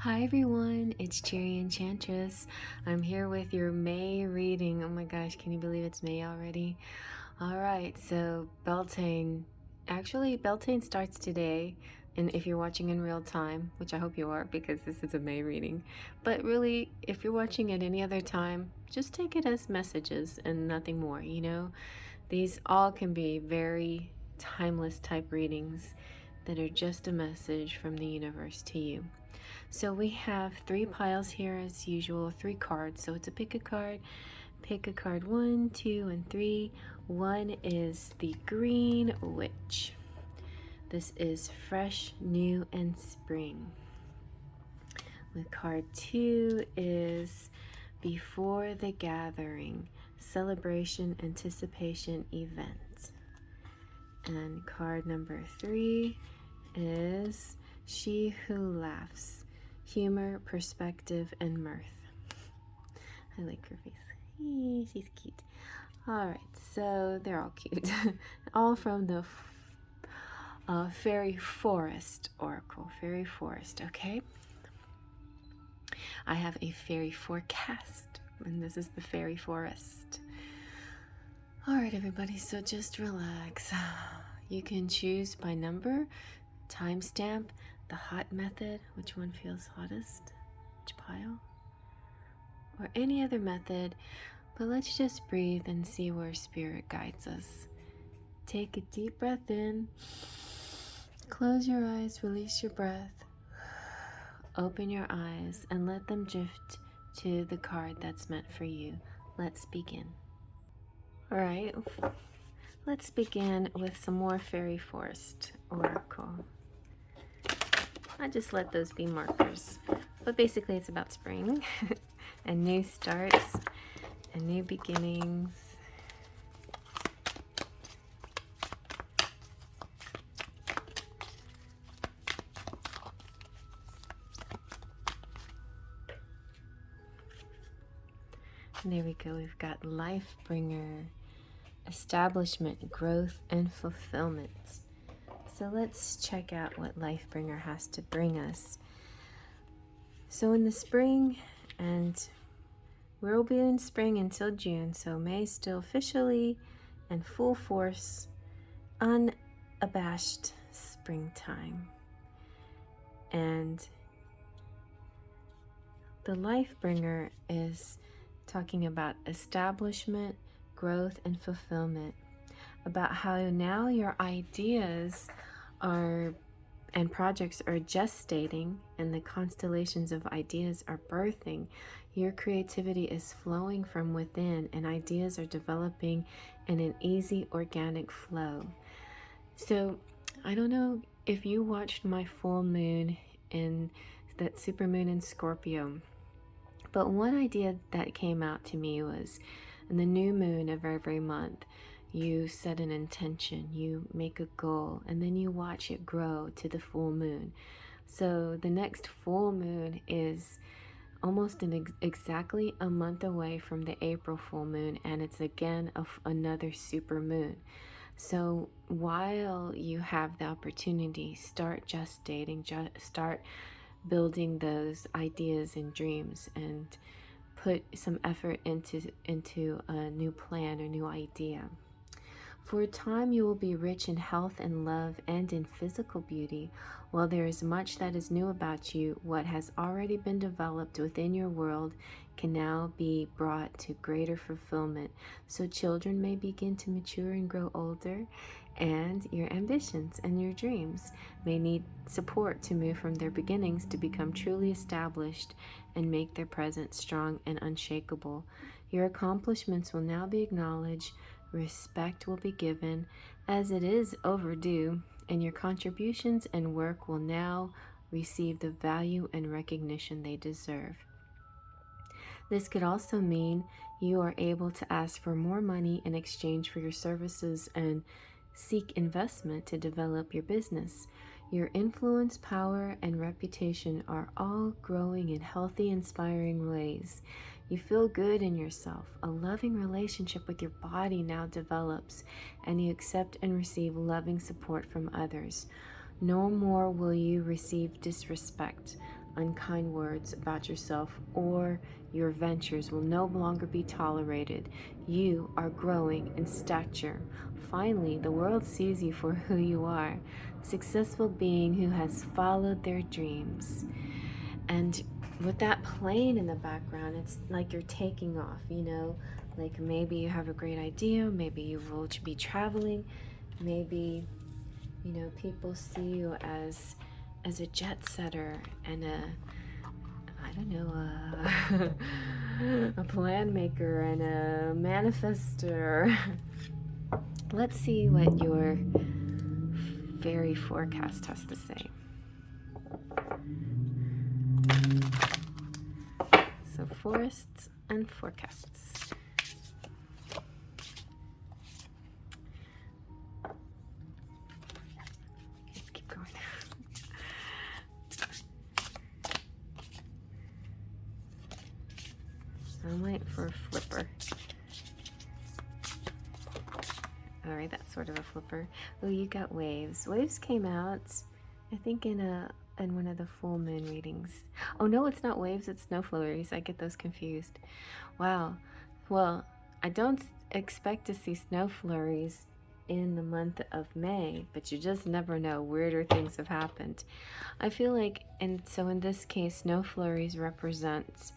Hi everyone, it's Cherry Enchantress. I'm here with your May reading. Oh my gosh, can you believe it's May already? Alright, so Beltane starts today, and if you're watching in real time, which I hope you are because this is a May reading, but really, if you're watching at any other time, just take it as messages and nothing more, you know? These all can be very timeless type readings that are just a message from the universe to you. So we have 3 piles here as usual, 3 cards. So it's a pick a card. Pick a card 1, 2, and 3. 1 is the Green Witch. This is fresh, new, and spring. The card 2 is Before the Gathering, celebration, anticipation, event. And card number 3 is She Who Laughs, humor, perspective, and mirth. I like her face. She's cute. Alright, so they're all cute. All from the Fairy Forest Oracle. Fairy Forest, okay? I have a fairy forecast, and this is the Fairy Forest. Alright, everybody, so just relax. You can choose by number, timestamp, the hot method, which one feels hottest, which pile, or any other method, but let's just breathe and see where spirit guides us. Take a deep breath in, close your eyes, release your breath, open your eyes, and let them drift to the card that's meant for you. Let's begin. All right, let's begin with some more Fairy Forest Oracle. I just let those be markers. But basically it's about spring and new starts and new beginnings. And there we go, we've got Life Bringer, establishment, growth, and fulfillment. So let's check out what Life Bringer has to bring us. So in the spring, and we'll be in spring until June, so May still officially and full force, unabashed springtime. And the Life Bringer is talking about establishment, growth, and fulfillment, about how now your ideas are and projects are gestating, and the constellations of ideas are birthing. Your creativity is flowing from within, and ideas are developing in an easy, organic flow. So I don't know if you watched my full moon in that supermoon in Scorpio, but one idea that came out to me was in the new moon of every month, you set an intention, you make a goal, and then you watch it grow to the full moon. So the next full moon is almost exactly a month away from the April full moon, and it's again another super moon. So while you have the opportunity, start gestating, start building those ideas and dreams, and put some effort into a new plan or new idea. For a time you will be rich in health and love and in physical beauty. While there is much that is new about you, what has already been developed within your world can now be brought to greater fulfillment. So children may begin to mature and grow older, and your ambitions and your dreams may need support to move from their beginnings to become truly established and make their present strong and unshakable. Your accomplishments will now be acknowledged, respect will be given as it is overdue, and your contributions and work will now receive the value and recognition they deserve. This could also mean you are able to ask for more money in exchange for your services and seek investment to develop your business. Your influence, power, and reputation are all growing in healthy, inspiring ways. You feel good in yourself. A loving relationship with your body now develops, and you accept and receive loving support from others. No more will you receive disrespect. unkind words about yourself or your ventures will no longer be tolerated. You are growing in stature. Finally, the world sees you for who you are, successful being who has followed their dreams. And with that playing in the background, it's like you're taking off, you know, like maybe you have a great idea, maybe you will be traveling, maybe, you know, people see you as a jet setter and I don't know, a plan maker and a manifester. Let's see what your fairy forecast has to say. So forests and forecasts. Let's keep going. I'm waiting for a flipper. Alright, that's sort of a flipper. Oh, you got waves. Waves came out, I think, in one of the full moon readings. Oh no, it's not waves, it's snow flurries. I get those confused. Wow. Well, I don't expect to see snow flurries in the month of May, but you just never know. Weirder things have happened. I feel like, and so in this case, snow flurries represents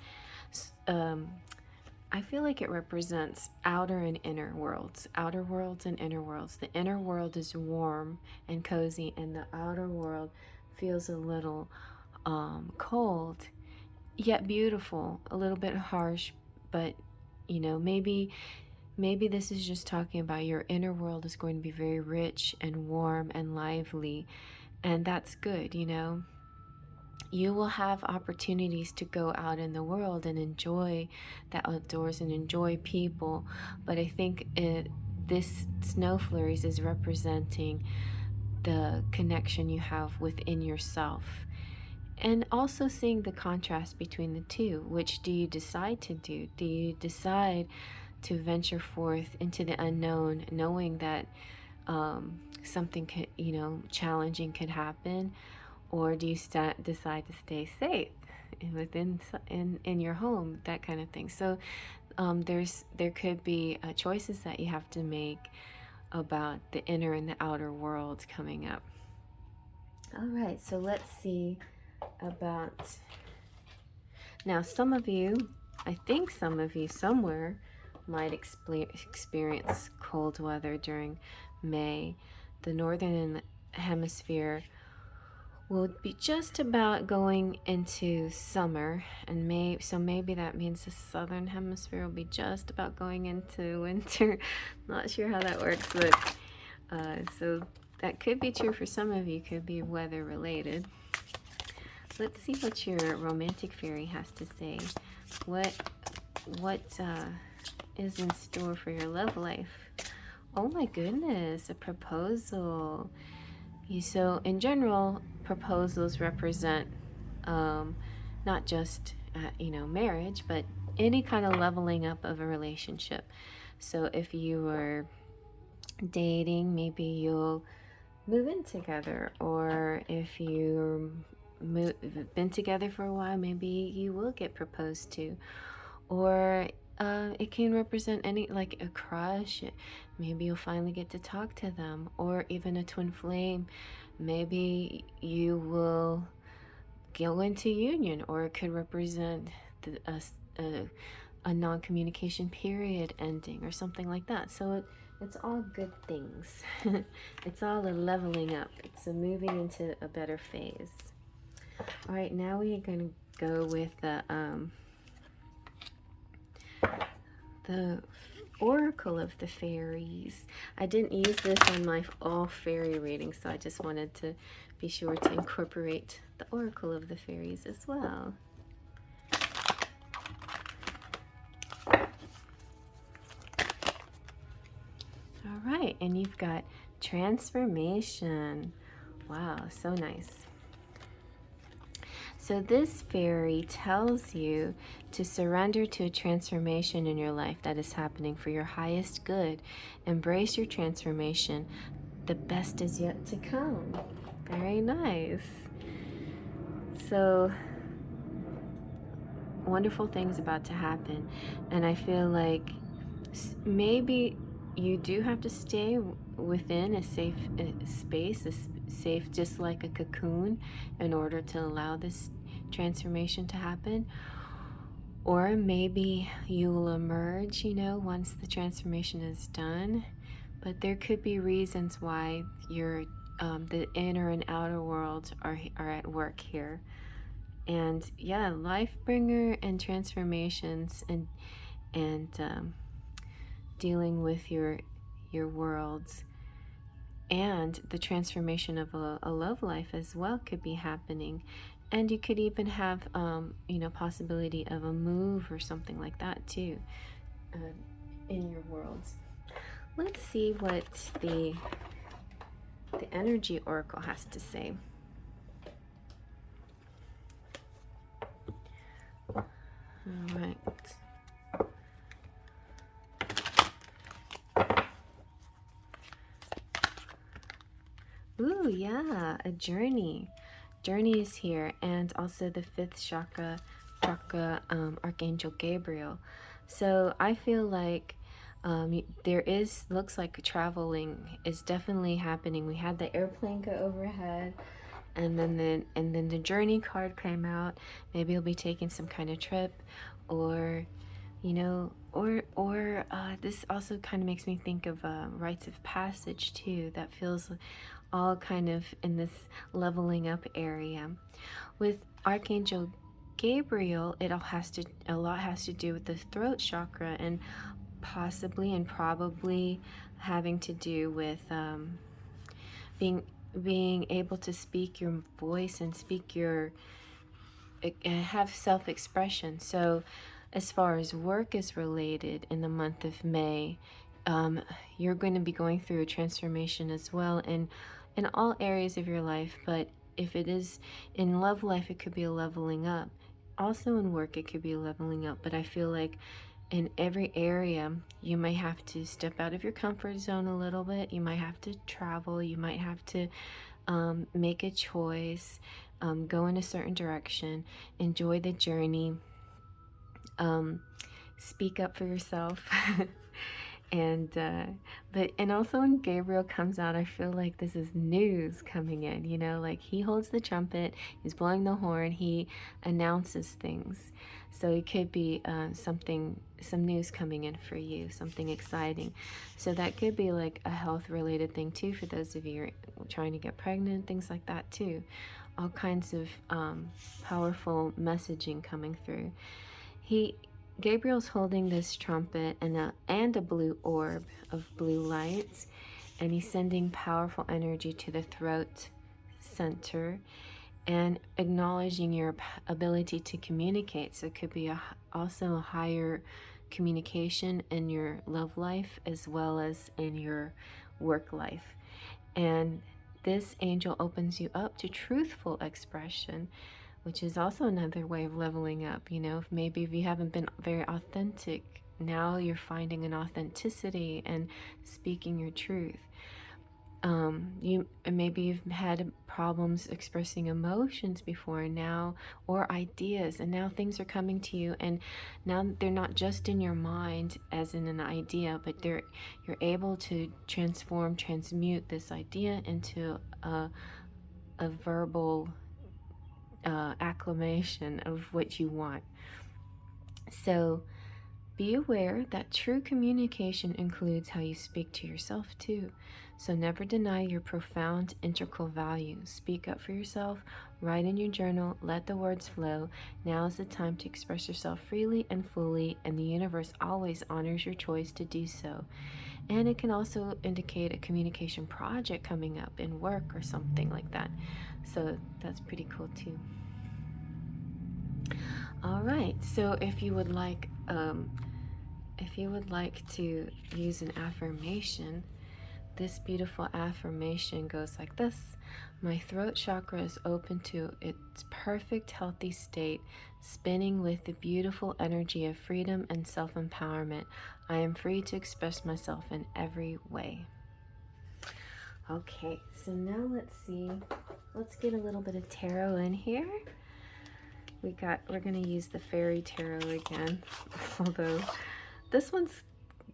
I feel like it represents outer and inner worlds. Outer worlds and inner worlds. The inner world is warm and cozy, and the outer world feels a little cold, yet beautiful. A little bit harsh, but you know, maybe this is just talking about your inner world is going to be very rich and warm and lively, and that's good, you know. You will have opportunities to go out in the world and enjoy the outdoors and enjoy people, but I think this snow flurries is representing the connection you have within yourself, and also seeing the contrast between the two. Which do you decide to do? Do you decide to venture forth into the unknown, knowing that something could, you know, challenging could happen? Or do you decide to stay safe within in your home, that kind of thing? So there could be choices that you have to make about the inner and the outer world coming up. All right, so let's see about now. Some of you, I think some of you somewhere might experience cold weather during May. The northern hemisphere will be just about going into summer, and maybe that means the southern hemisphere will be just about going into winter. Not sure how that works, but so that could be true for some of you. Could be weather related. Let's see what your romantic fairy has to say. What is in store for your love life? Oh my goodness, a proposal. So in general, proposals represent not just you know, marriage, but any kind of leveling up of a relationship. So if you were dating, maybe you'll move in together, or if you've been together for a while, maybe you will get proposed to. Or it can represent any, like a crush. Maybe you'll finally get to talk to them, or even a twin flame. Maybe you will go into union, or it could represent a non-communication period ending or something like that. So it's all good things. It's all a leveling up. It's a moving into a better phase. All right, now we are going to go with the Oracle of the Fairies. I didn't use this on my all fairy reading, so I just wanted to be sure to incorporate the Oracle of the Fairies as well. All right, and you've got transformation. Wow, so nice. So this fairy tells you to surrender to a transformation in your life that is happening for your highest good. Embrace your transformation. The best is yet to come. Very nice. So wonderful things about to happen. And I feel like maybe you do have to stay within a safe space, safe, just like a cocoon, in order to allow this transformation to happen. Or maybe you will emerge, you know, once the transformation is done. But there could be reasons why the inner and outer worlds are at work here. And yeah, life bringer and transformations, and dealing with your worlds, and the transformation of a love life as well could be happening. And you could even have possibility of a move or something like that too, in your worlds. Let's see what the energy oracle has to say. All right. Ooh, yeah, a journey. Journey is here, and also the fifth chakra, Archangel Gabriel. So I feel like looks like traveling is definitely happening. We had the airplane go overhead, and then the journey card came out. Maybe you'll be taking some kind of trip, or this also kind of makes me think of rites of passage too. That feels all kind of in this leveling up area. With Archangel Gabriel, a lot has to do with the throat chakra, and possibly and probably having to do with being able to speak your voice and have self-expression. So as far as work is related, in the month of May, you're going to be going through a transformation as well in all areas of your life. But if it is in love life, it could be a leveling up. Also in work, it could be a leveling up. But I feel like in every area, you might have to step out of your comfort zone a little bit. You might have to travel. You might have to make a choice, go in a certain direction, enjoy the journey, speak up for yourself. And also when Gabriel comes out, I feel like this is news coming in, you know, like he holds the trumpet, he's blowing the horn, he announces things. So it could be some news coming in for you, something exciting. So that could be like a health related thing too, for those of you trying to get pregnant, things like that too. All kinds of powerful messaging coming through. Gabriel's holding this trumpet and a blue orb of blue lights, and he's sending powerful energy to the throat center and acknowledging your ability to communicate. So it could be also a higher communication in your love life as well as in your work life. And this angel opens you up to truthful expression, which is also another way of leveling up. You know, if you haven't been very authentic, now you're finding an authenticity and speaking your truth. Maybe you've had problems expressing emotions before now, or ideas, and now things are coming to you, and now they're not just in your mind as in an idea, but you're able to transmute this idea into a verbal acclamation of what you want. So be aware that true communication includes how you speak to yourself too. So never deny your profound integral value. Speak up for yourself, write in your journal, let the words flow. Now is the time to express yourself freely and fully, and the universe always honors your choice to do so. And it can also indicate a communication project coming up in work or something like that. So that's pretty cool too. All right, so if you would like to use an affirmation, this beautiful affirmation goes like this: my throat chakra is open to its perfect healthy state, spinning with the beautiful energy of freedom and self-empowerment. I am free to express myself in every way. Okay, so now let's get a little bit of tarot in here. we're gonna use the Fairy Tarot again, although this one's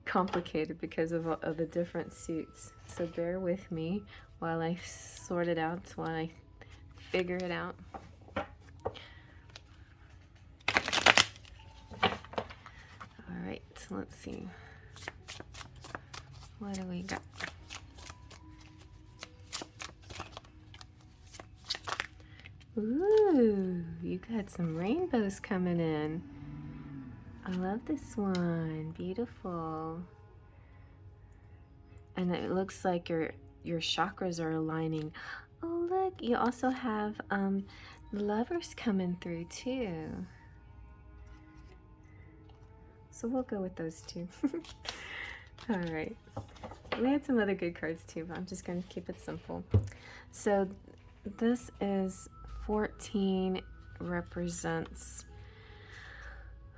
complicated because of the different suits. So bear with me while I sort it out, while I figure it out. All right, so let's see. What do we got? Ooh, you got some rainbows coming in. I love this one. Beautiful. And it looks like your chakras are aligning. Oh, look, you also have lovers coming through too. So we'll go with those two. All right. We had some other good cards too, but I'm just going to keep it simple. So this is 14 represents,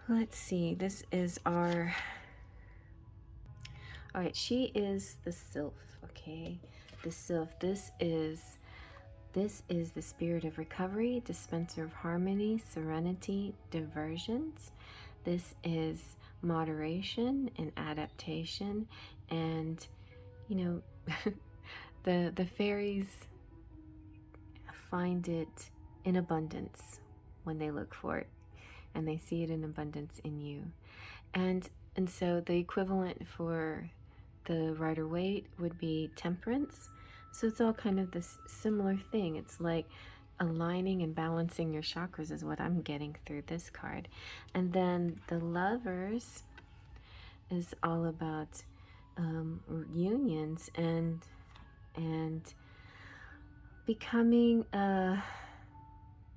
let's see, this is our, all right, she is the sylph, okay? The sylph, this is the spirit of recovery, dispenser of harmony, serenity, diversions. This is moderation and adaptation, and you know, the fairies find it in abundance when they look for it, and they see it in abundance in you. And so the equivalent for the Rider-Waite would be temperance. So it's all kind of this similar thing. It's like aligning and balancing your chakras is what I'm getting through this card. And then the Lovers is all about unions and becoming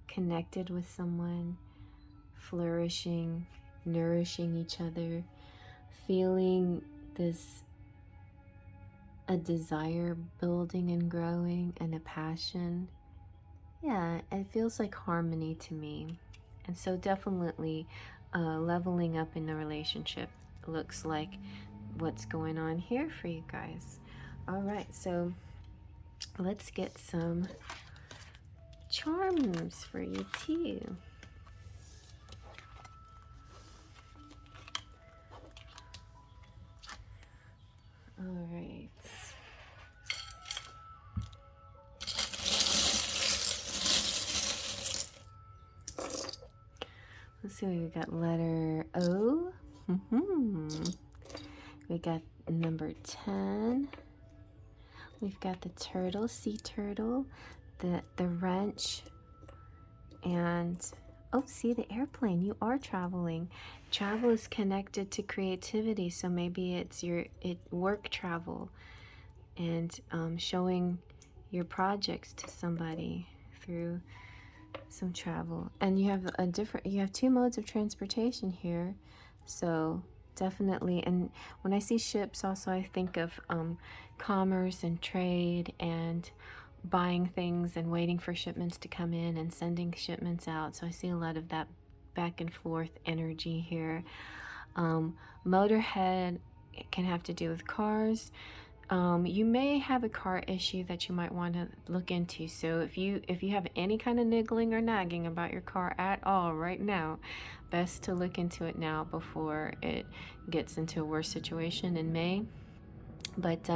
connected with someone, flourishing, nourishing each other, feeling a desire building and growing, and a passion. Yeah, it feels like harmony to me. And so definitely leveling up in the relationship looks like what's going on here for you guys. All right, so let's get some charms for you too. All right. Let's see, we got letter O. We got number 10. We've got the turtle, sea turtle, the wrench, and oh, see, the airplane. You are traveling. Travel is connected to creativity, so maybe it's work travel, and showing your projects to somebody through some travel. And you have two modes of transportation here, so definitely. And when I see ships also, I think of commerce and trade and buying things and waiting for shipments to come in and sending shipments out. So I see a lot of that back and forth energy here. Motorhead, it can have to do with cars. You may have a car issue that you might want to look into. So if you have any kind of niggling or nagging about your car at all right now, best to look into it now before it gets into a worse situation in May. But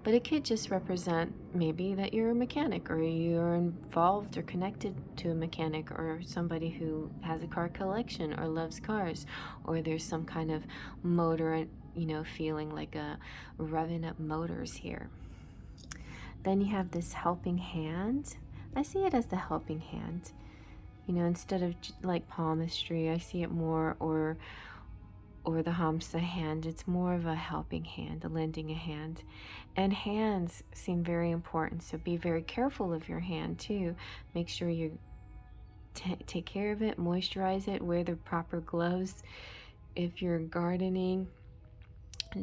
it could just represent maybe that you're a mechanic, or you're involved or connected to a mechanic, or somebody who has a car collection or loves cars, or there's some kind of motor, you know, feeling like a revving up motors here. Then you have this helping hand. I see it as the helping hand. You know, instead of like palmistry, I see it more, or the Hamsa hand, it's more of a helping hand, a lending a hand. And hands seem very important, so be very careful of your hand too. Make sure you take care of it, moisturize it, wear the proper gloves. If you're gardening,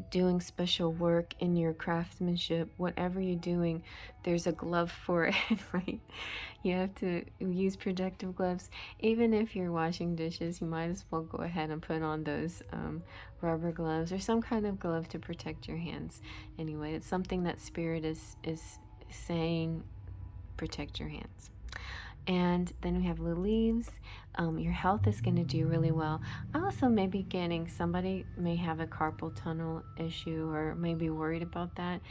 doing special work in your craftsmanship, whatever you're doing, there's a glove for it, right? You have to use protective gloves. Even if you're washing dishes, you might as well go ahead and put on those rubber gloves or some kind of glove to protect your hands. Anyway, it's something that Spirit is saying, protect your hands. And then we have the leaves. Your health is going to do really well. I also may be getting, somebody may have a carpal tunnel issue or may be worried about that.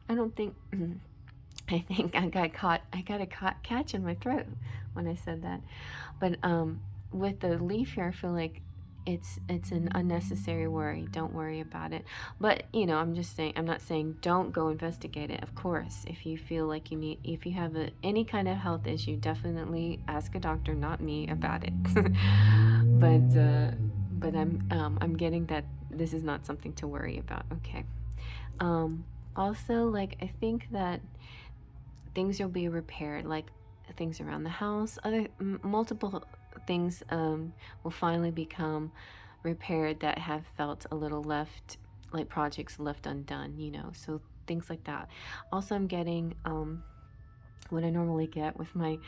I don't think, I think I got a catch in my throat when I said that. But with the leaf here, I feel like it's an unnecessary worry. Don't worry about it. But I'm just saying, I'm not saying don't go investigate it. Of course, if you feel like you need, if you have any kind of health issue, definitely ask a doctor, not me, about it. But I'm getting that this is not something to worry about. Okay. Also, like, I think that things will be repaired, like things around the house, other multiple things will finally become repaired that have felt a little left, like projects left undone, so things like that. Also, I'm getting what I normally get with my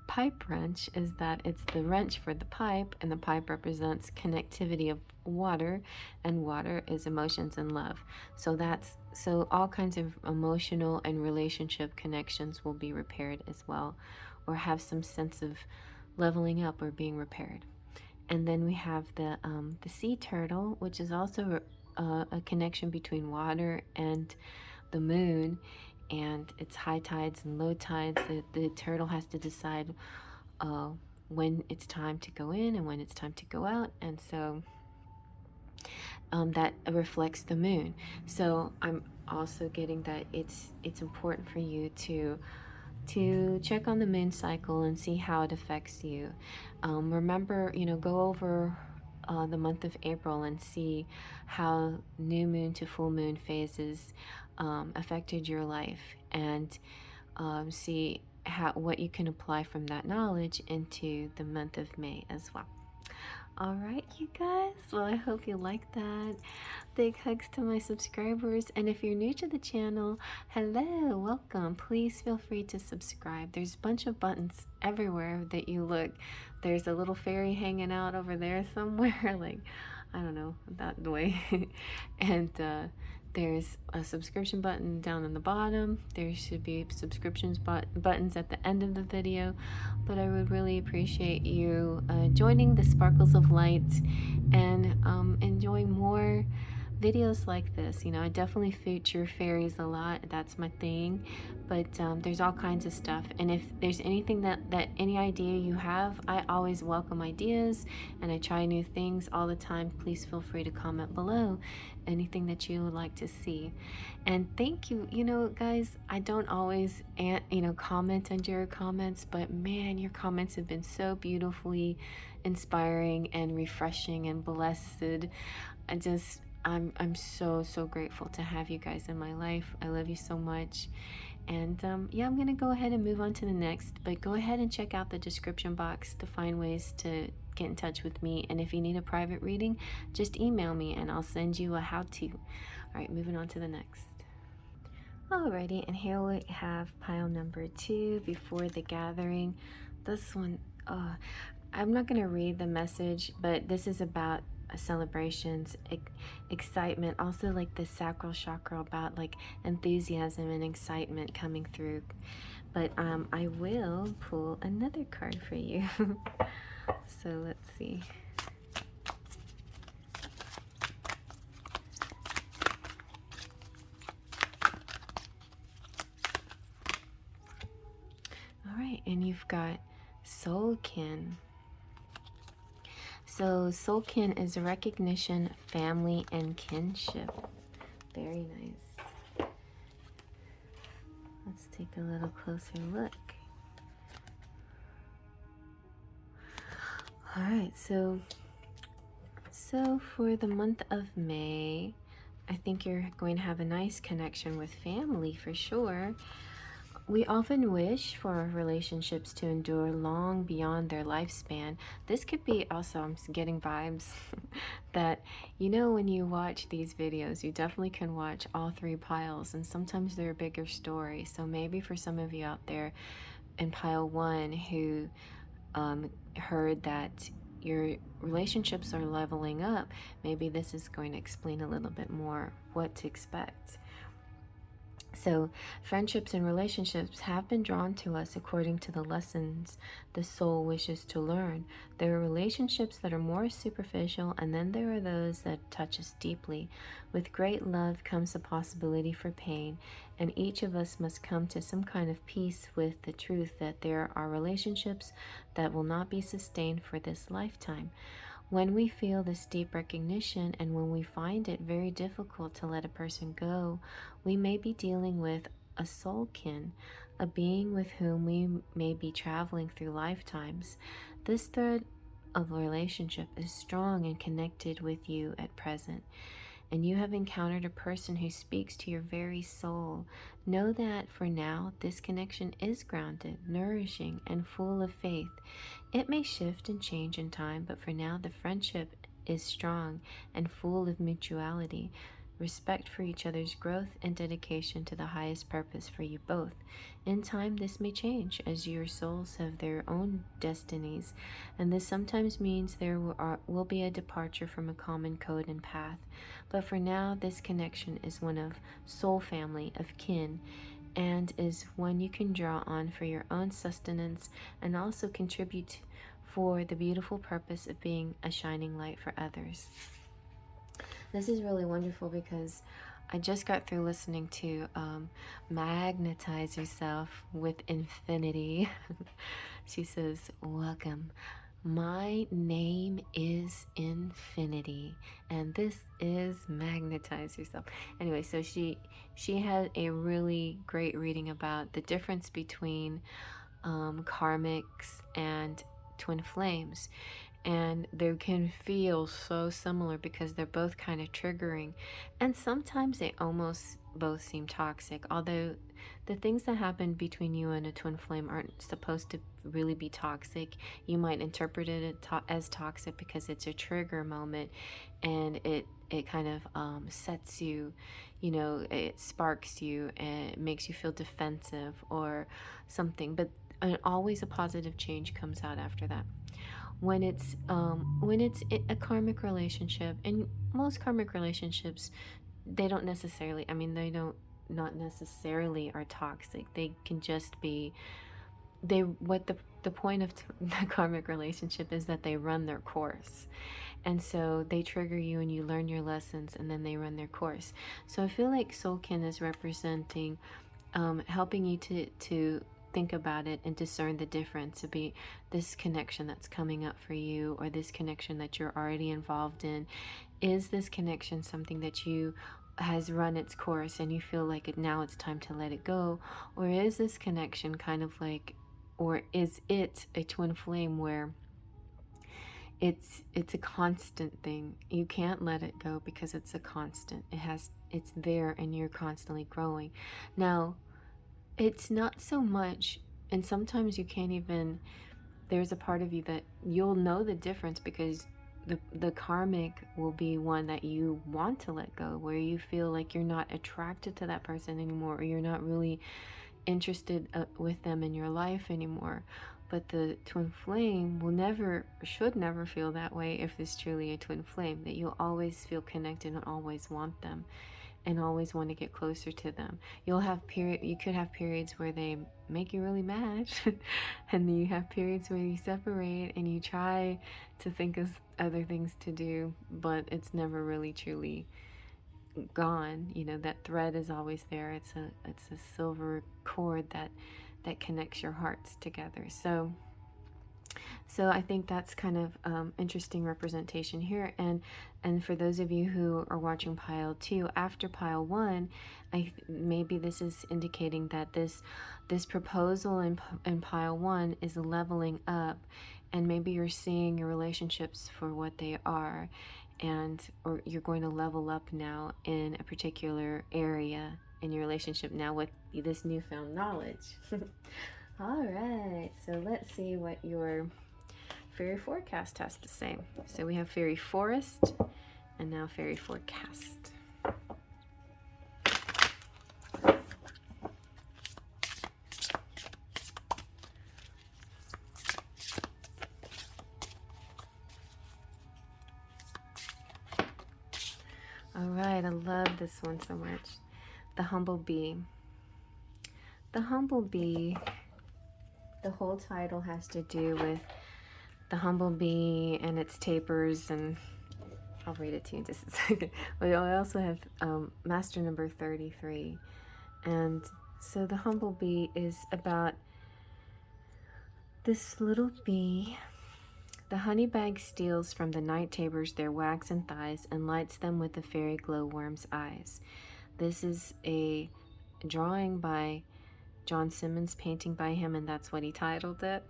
pipe wrench is that it's the wrench for the pipe, and the pipe represents connectivity of water, and water is emotions and love. So all kinds of emotional and relationship connections will be repaired as well, or have some sense of leveling up or being repaired. And then we have the sea turtle, which is also a connection between water and the moon, and it's high tides and low tides. The turtle has to decide when it's time to go in and when it's time to go out, and so that reflects the moon. So I'm also getting that it's important for you to check on the moon cycle and see how it affects you. Remember, go over the month of April and see how new moon to full moon phases affected your life, and see what you can apply from that knowledge into the month of May as well. All right, you guys. Well, I hope you like that. Big hugs to my subscribers. And if you're new to the channel, hello, welcome. Please feel free to subscribe. There's a bunch of buttons everywhere that you look. There's a little fairy hanging out over there somewhere, like, I don't know, that way. And there's a subscription button down in the bottom. There should be subscriptions buttons at the end of the video. But I would really appreciate you joining the Sparkles of Light and enjoying more videos like this. I definitely feature fairies a lot. That's my thing. But there's all kinds of stuff. And if there's anything that any idea you have, I always welcome ideas, and I try new things all the time. Please feel free to comment below anything that you would like to see. And thank you. Guys, I don't always comment under your comments, but man, your comments have been so beautifully inspiring and refreshing and blessed. I'm so grateful to have you guys in my life. I love you so much. And yeah, I'm gonna go ahead and move on to the next, but go ahead and check out the description box to find ways to get in touch with me. And if you need a private reading, just email me and I'll send you a how-to. All right, moving on to the next. Alrighty, and here we have pile number 2, Before the Gathering. This one, I'm not gonna read the message, but this is about celebrations, excitement, also like the sacral chakra, about like enthusiasm and excitement coming through. But I will pull another card for you. So let's see. All right, and you've got Soulkin. So Soulkin is recognition, family, and kinship. Very nice. Let's take a little closer look. All right, so for the month of May, I think you're going to have a nice connection with family for sure. We often wish for our relationships to endure long beyond their lifespan. This could be also, I'm getting vibes that, when you watch these videos, you definitely can watch all 3 piles, and sometimes they're a bigger story. So maybe for some of you out there in pile 1 who heard that your relationships are leveling up, maybe this is going to explain a little bit more what to expect. So, friendships and relationships have been drawn to us according to the lessons the soul wishes to learn. There are relationships that are more superficial, and then there are those that touch us deeply. With great love comes the possibility for pain, and each of us must come to some kind of peace with the truth that there are relationships that will not be sustained for this lifetime. When we feel this deep recognition and when we find it very difficult to let a person go, we may be dealing with a soul kin, a being with whom we may be traveling through lifetimes. This thread of relationship is strong and connected with you at present, and you have encountered a person who speaks to your very soul. Know that for now, this connection is grounded, nourishing, and full of faith. It may shift and change in time, but for now, the friendship is strong and full of mutuality, respect for each other's growth, and dedication to the highest purpose for you both. In time, this may change as your souls have their own destinies, and this sometimes means there will be a departure from a common code and path. But for now, this connection is one of soul family, of kin, and is one you can draw on for your own sustenance and also contribute for the beautiful purpose of being a shining light for others. This is really wonderful because I just got through listening to Magnetize Yourself with Infinity. She says, "Welcome. My name is Infinity, and this is Magnetize Yourself." Anyway, so she had a really great reading about the difference between karmics and twin flames, and they can feel so similar because they're both kind of triggering, and sometimes they almost both seem toxic, although the things that happen between you and a twin flame aren't supposed to really be toxic. You might interpret it as toxic because it's a trigger moment, and it kind of sets you, it sparks you and it makes you feel defensive or something, but always a positive change comes out after that. When it's a karmic relationship, and most karmic relationships, they don't necessarily, they don't, not necessarily are toxic. They can just be, the point of the karmic relationship is that they run their course, and so they trigger you and you learn your lessons, and then they run their course. So I feel like Soulkin is representing, helping you to think about it and discern the difference, to be this connection that's coming up for you, or this connection that you're already involved in. Is this connection something that you has run its course and you feel like now it's time to let it go? Or is this connection kind of like, or is it a twin flame where it's a constant thing? You can't let it go because it's a constant. It's there and you're constantly growing. Now, it's not so much, and sometimes you can't even, there's a part of you that you'll know the difference because the karmic will be one that you want to let go, where you feel like you're not attracted to that person anymore, or you're not really interested with them in your life anymore. But the twin flame should never feel that way if it's truly a twin flame, that you'll always feel connected and always want them and always want to get closer to them. You could have periods where they make you really mad and then you have periods where you separate and you try to think of other things to do, but it's never really truly gone. That thread is always there. It's a silver cord that connects your hearts together. So I think that's kind of interesting representation here. And for those of you who are watching pile 2, after pile 1, maybe this is indicating that this proposal in pile 1 is leveling up, and maybe you're seeing your relationships for what they are, or you're going to level up now in a particular area in your relationship now with this newfound knowledge. All right, so let's see what your fairy forecast has to say. So we have fairy forest and now fairy forecast. All right, I love this one so much. The humble bee. the humblebee, the whole title has to do with the humblebee and its tapers, and I'll read it to you in just a second. But I also have master number 33. And so the humblebee is about this little bee. The honey bag steals from the night tapers their wax and thighs and lights them with the fairy glowworm's eyes. This is a drawing by John Simmons, painting by him, and that's what he titled it.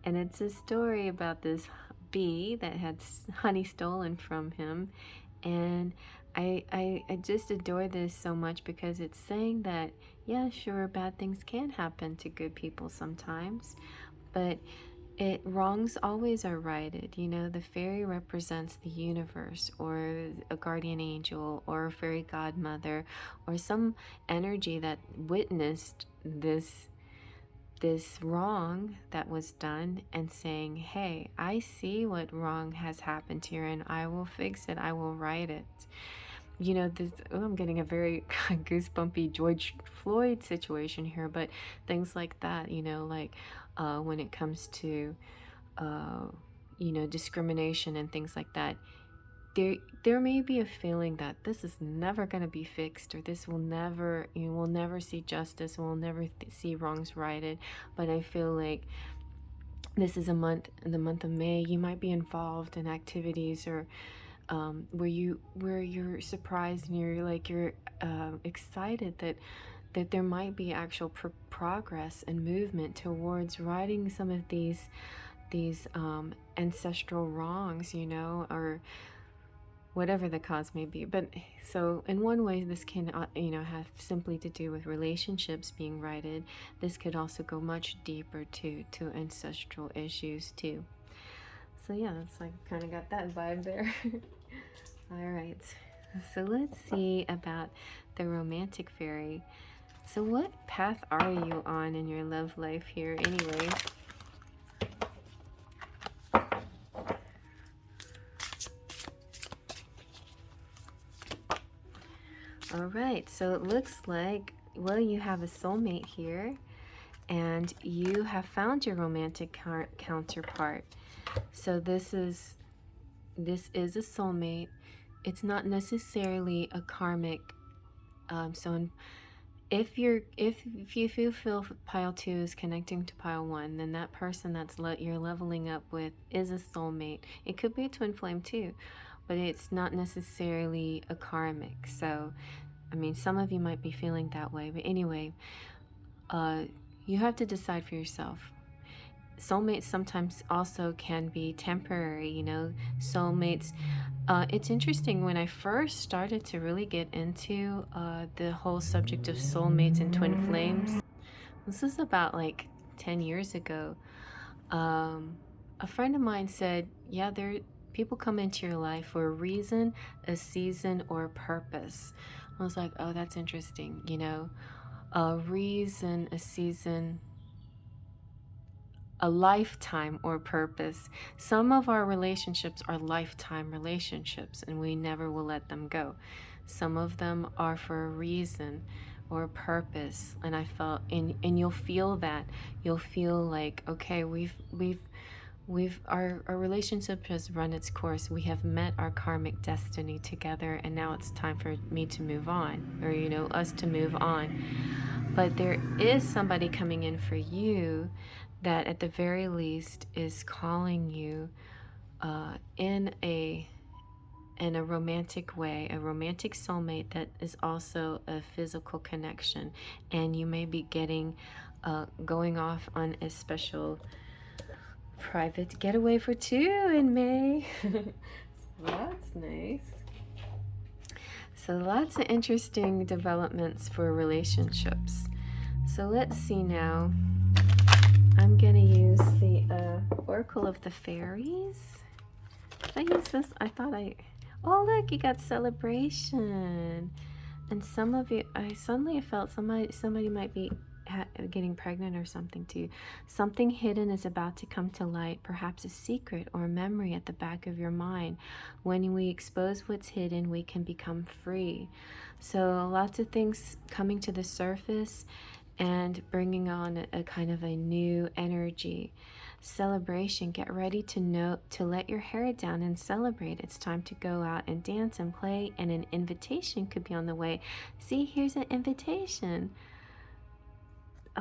And it's a story about this bee that had honey stolen from him. And I just adore this so much because it's saying that, yeah, sure, bad things can happen to good people sometimes, but wrongs always are righted. You know, the fairy represents the universe, or a guardian angel, or a fairy godmother, or some energy that witnessed this wrong that was done and saying, hey, I see what wrong has happened here and I will fix it, I will right it. You know, this, I'm getting a very goosebumpy George Floyd situation here, but things like that, you know, like when it comes to, you know, discrimination and things like that, there may be a feeling that this is never going to be fixed, or this will never, you will never see justice, we'll never see wrongs righted. But I feel like this is a month, in the month of May, you might be involved in activities or where you're surprised and you're excited that there might be actual progress and movement towards righting some of these ancestral wrongs, you know, or whatever the cause may be. But so in one way, this can you know, have simply to do with relationships being righted. This could also go much deeper to ancestral issues too. So yeah, it's like kind of got that vibe there. All right, so let's see about the romantic fairy. So what path are you on in your love life here anyway? All right, so it looks like, well, you have a soulmate here, and you have found your romantic counterpart. So this is a soulmate. It's not necessarily a karmic. So if you feel pile 2 is connecting to pile 1, then that person that's you're leveling up with is a soulmate. It could be a twin flame too, but it's not necessarily a karmic. So I mean, some of you might be feeling that way, but anyway, you have to decide for yourself. Soulmates sometimes also can be temporary, you know, soulmates. It's interesting, when I first started to really get into the whole subject of soulmates and twin flames, this is about like 10 years ago, a friend of mine said, yeah, people come into your life for a reason, a season, or a purpose. I was like, oh, that's interesting, you know, a reason, a season, a lifetime, or purpose. Some of our relationships are lifetime relationships and we never will let them go. Some of them are for a reason or a purpose, and I felt, and you'll feel that. You'll feel like, okay, our relationship has run its course. We have met our karmic destiny together, and now it's time for me to move on, or, you know, us to move on. But there is somebody coming in for you that at the very least is calling you in a romantic way, a romantic soulmate that is also a physical connection. And you may be going off on a special private getaway for 2 in May. So that's nice. So lots of interesting developments for relationships. So let's see now. I'm gonna use the Oracle of the Fairies. Did I use this? Oh look, you got celebration. And some of you, I suddenly felt somebody might be getting pregnant or something too. Something hidden is about to come to light, perhaps a secret or a memory at the back of your mind. When we expose what's hidden, we can become free. So lots of things coming to the surface, and bringing on a kind of a new energy. Celebration. Get ready to let your hair down and celebrate. It's time to go out and dance and play, and an invitation could be on the way. See, here's an invitation.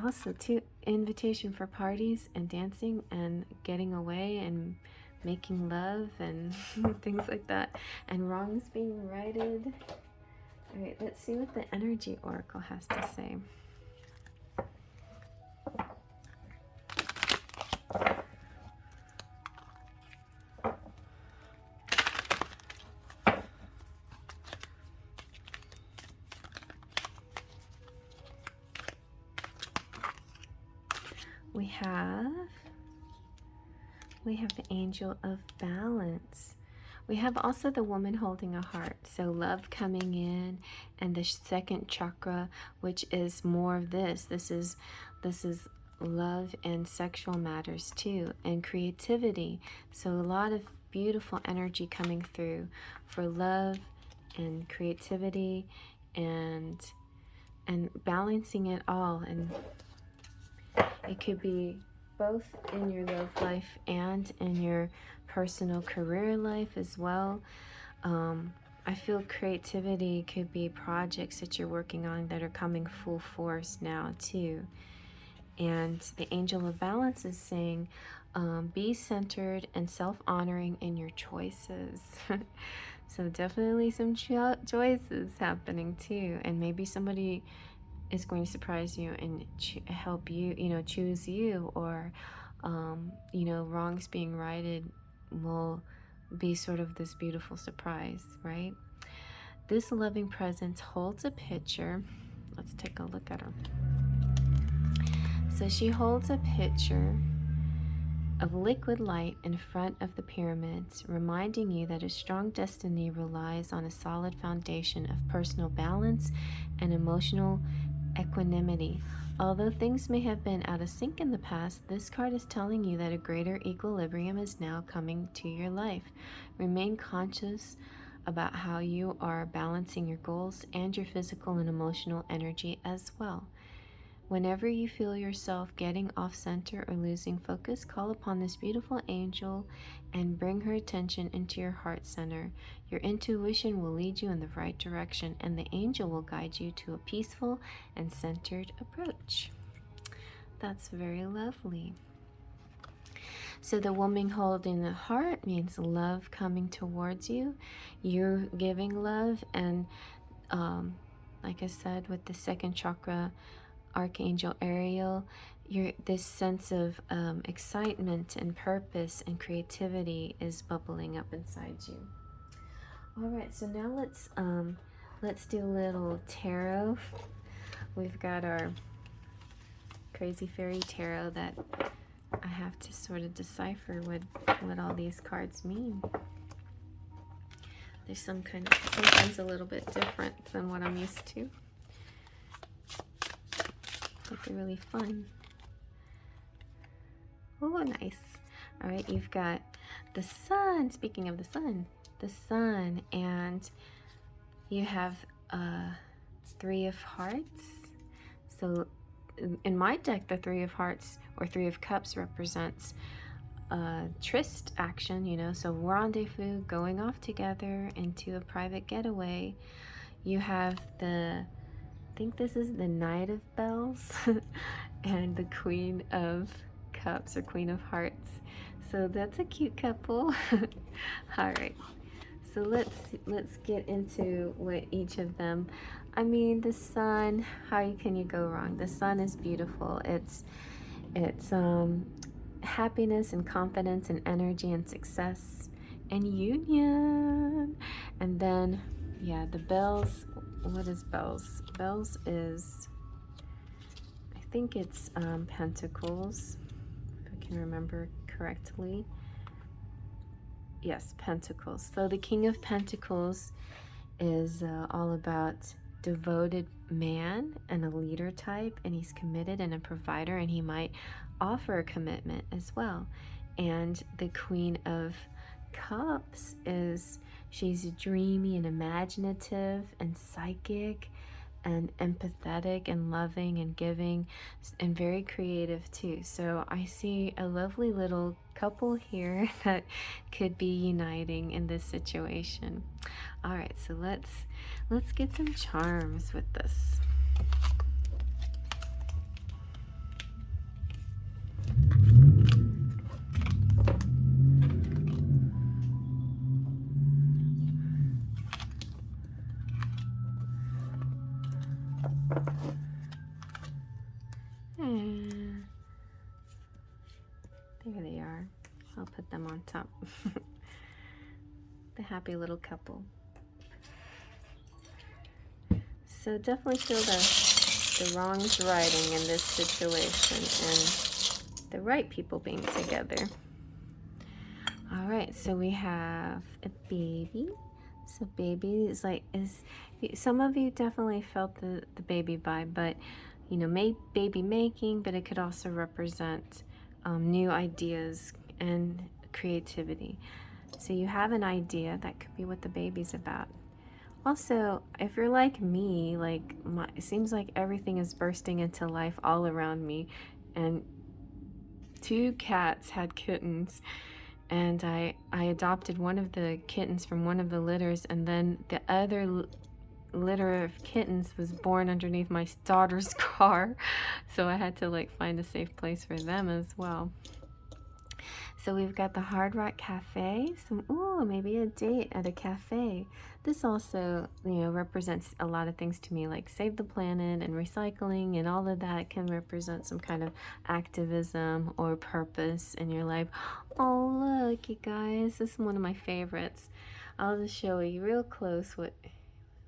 Also, too, invitation for parties and dancing and getting away and making love and things like that, and wrongs being righted. All right, let's see what the energy oracle has to say. We have the Angel of Balance. We have also the woman holding a heart, so love coming in, and the second chakra, which is more of this. This is love and sexual matters too, and creativity. So a lot of beautiful energy coming through for love and creativity, and balancing it all. And it could be both in your love life and in your personal career life as well. I feel creativity could be projects that you're working on that are coming full force now too. And the Angel of Balance is saying, be centered and self-honoring in your choices. So definitely some choices happening too. And maybe somebody is going to surprise you and help you, choose you, or, wrongs being righted will be sort of this beautiful surprise, right? This loving presence holds a picture. Let's take a look at her. So she holds a picture of liquid light in front of the pyramids, reminding you that a strong destiny relies on a solid foundation of personal balance and emotional equanimity. Although things may have been out of sync in the past, this card is telling you that a greater equilibrium is now coming to your life. Remain conscious about how you are balancing your goals and your physical and emotional energy as well. Whenever you feel yourself getting off center or losing focus, call upon this beautiful angel and bring her attention into your heart center. Your intuition will lead you in the right direction, and the angel will guide you to a peaceful and centered approach. That's very lovely. So the woman holding the heart means love coming towards you. You're giving love, and like I said, with the second chakra, Archangel Ariel, this sense of excitement and purpose and creativity is bubbling up inside you. All right, so now let's do a little tarot. We've got our Crazy Fairy Tarot that I have to sort of decipher what all these cards mean. There's sometimes a little bit different than what I'm used to. But they're really fun. Oh, nice. All right, you've got the sun. Speaking of the sun, and you have Three of Hearts. So in my deck, the Three of Hearts or Three of Cups represents tryst action, so rendezvous, going off together into a private getaway. You have I think this is the Knight of Bells and the Queen of Cups or Queen of Hearts. So that's a cute couple. All right. So let's get into what each of them. I mean, the sun, how can you go wrong? The sun is beautiful. It's happiness and confidence and energy and success and union. And then, yeah, the bells. What is bells? Bells is, I think it's pentacles, if I can remember correctly. Yes, pentacles. So the King of Pentacles is all about devoted man and a leader type, and he's committed and a provider, and he might offer a commitment as well. And the Queen of Cups she's dreamy and imaginative and psychic, and empathetic and loving and giving and very creative too. So I see a lovely little couple here that could be uniting in this situation. All right, so let's get some charms with this. And there they are. I'll put them on top. The happy little couple. So definitely feel the wrongs righting in this situation and the right people being together. All right, so we have a baby. So baby is like, some of you definitely felt the baby vibe, but you know, baby making, but it could also represent new ideas and creativity. So you have an idea, that could be what the baby's about. Also, if you're like me, like it seems like everything is bursting into life all around me, and 2 cats had kittens, and I adopted one of the kittens from one of the litters, and then the other litter of kittens was born underneath my daughter's car, so I had to like find a safe place for them as well. So we've got the Hard Rock Cafe, maybe a date at a cafe. This also, you know, represents a lot of things to me, like save the planet and recycling, and all of that can represent some kind of activism or purpose in your life. Oh, look, you guys, this is one of my favorites. I'll just show you real close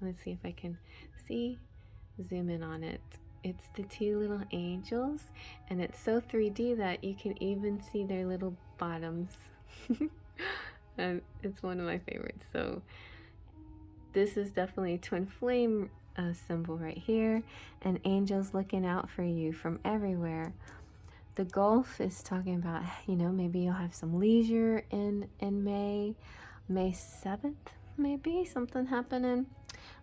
let's see if I can zoom in on it. It's the 2 little angels, and it's so 3D that you can even see their little bottoms. And it's one of my favorites. So this is definitely a twin flame symbol right here, and angels looking out for you from everywhere. The Gulf is talking about, you know, maybe you'll have some leisure in May 7th, maybe something happening.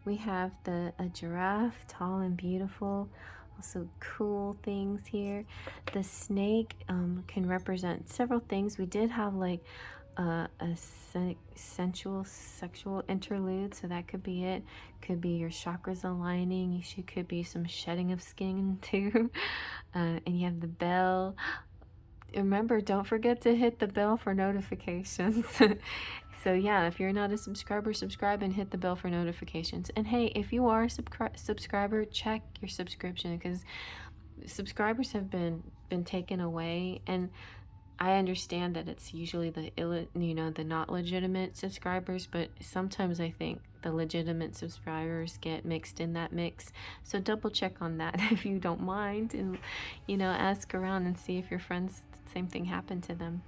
We have a giraffe, tall and beautiful. Also cool things here. The snake can represent several things. We did have like a sensual sexual interlude, so that could be it. Could be your chakras aligning. Could be some shedding of skin too. And you have the bell. Remember, don't forget to hit the bell for notifications. So yeah, if you're not a subscriber, subscribe and hit the bell for notifications. And hey, if you are a subscriber, check your subscription, because subscribers have been taken away, and I understand that it's usually the not legitimate subscribers, but sometimes I think the legitimate subscribers get mixed in that mix. So double check on that if you don't mind, and ask around and see if your friends, same thing happened to them.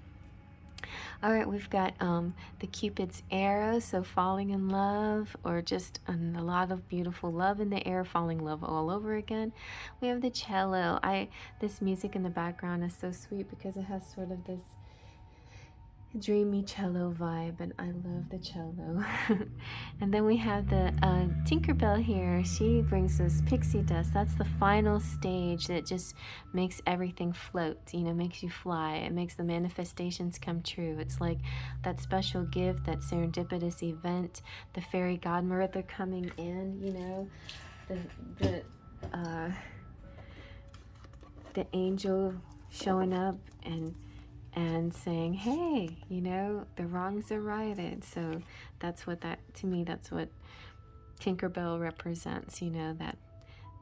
All right, we've got the Cupid's arrow, so falling in love, or just a lot of beautiful love in the air, falling in love all over again. We have the cello. This music in the background is so sweet because it has sort of this dreamy cello vibe, and I love the cello. And then we have the Tinkerbell here. She brings us pixie dust. That's the final stage that just makes everything float, makes you fly. It makes the manifestations come true. It's like that special gift, that serendipitous event, the fairy godmother coming in, the angel showing up and saying, hey, the wrongs are righted. So that's what Tinkerbell represents,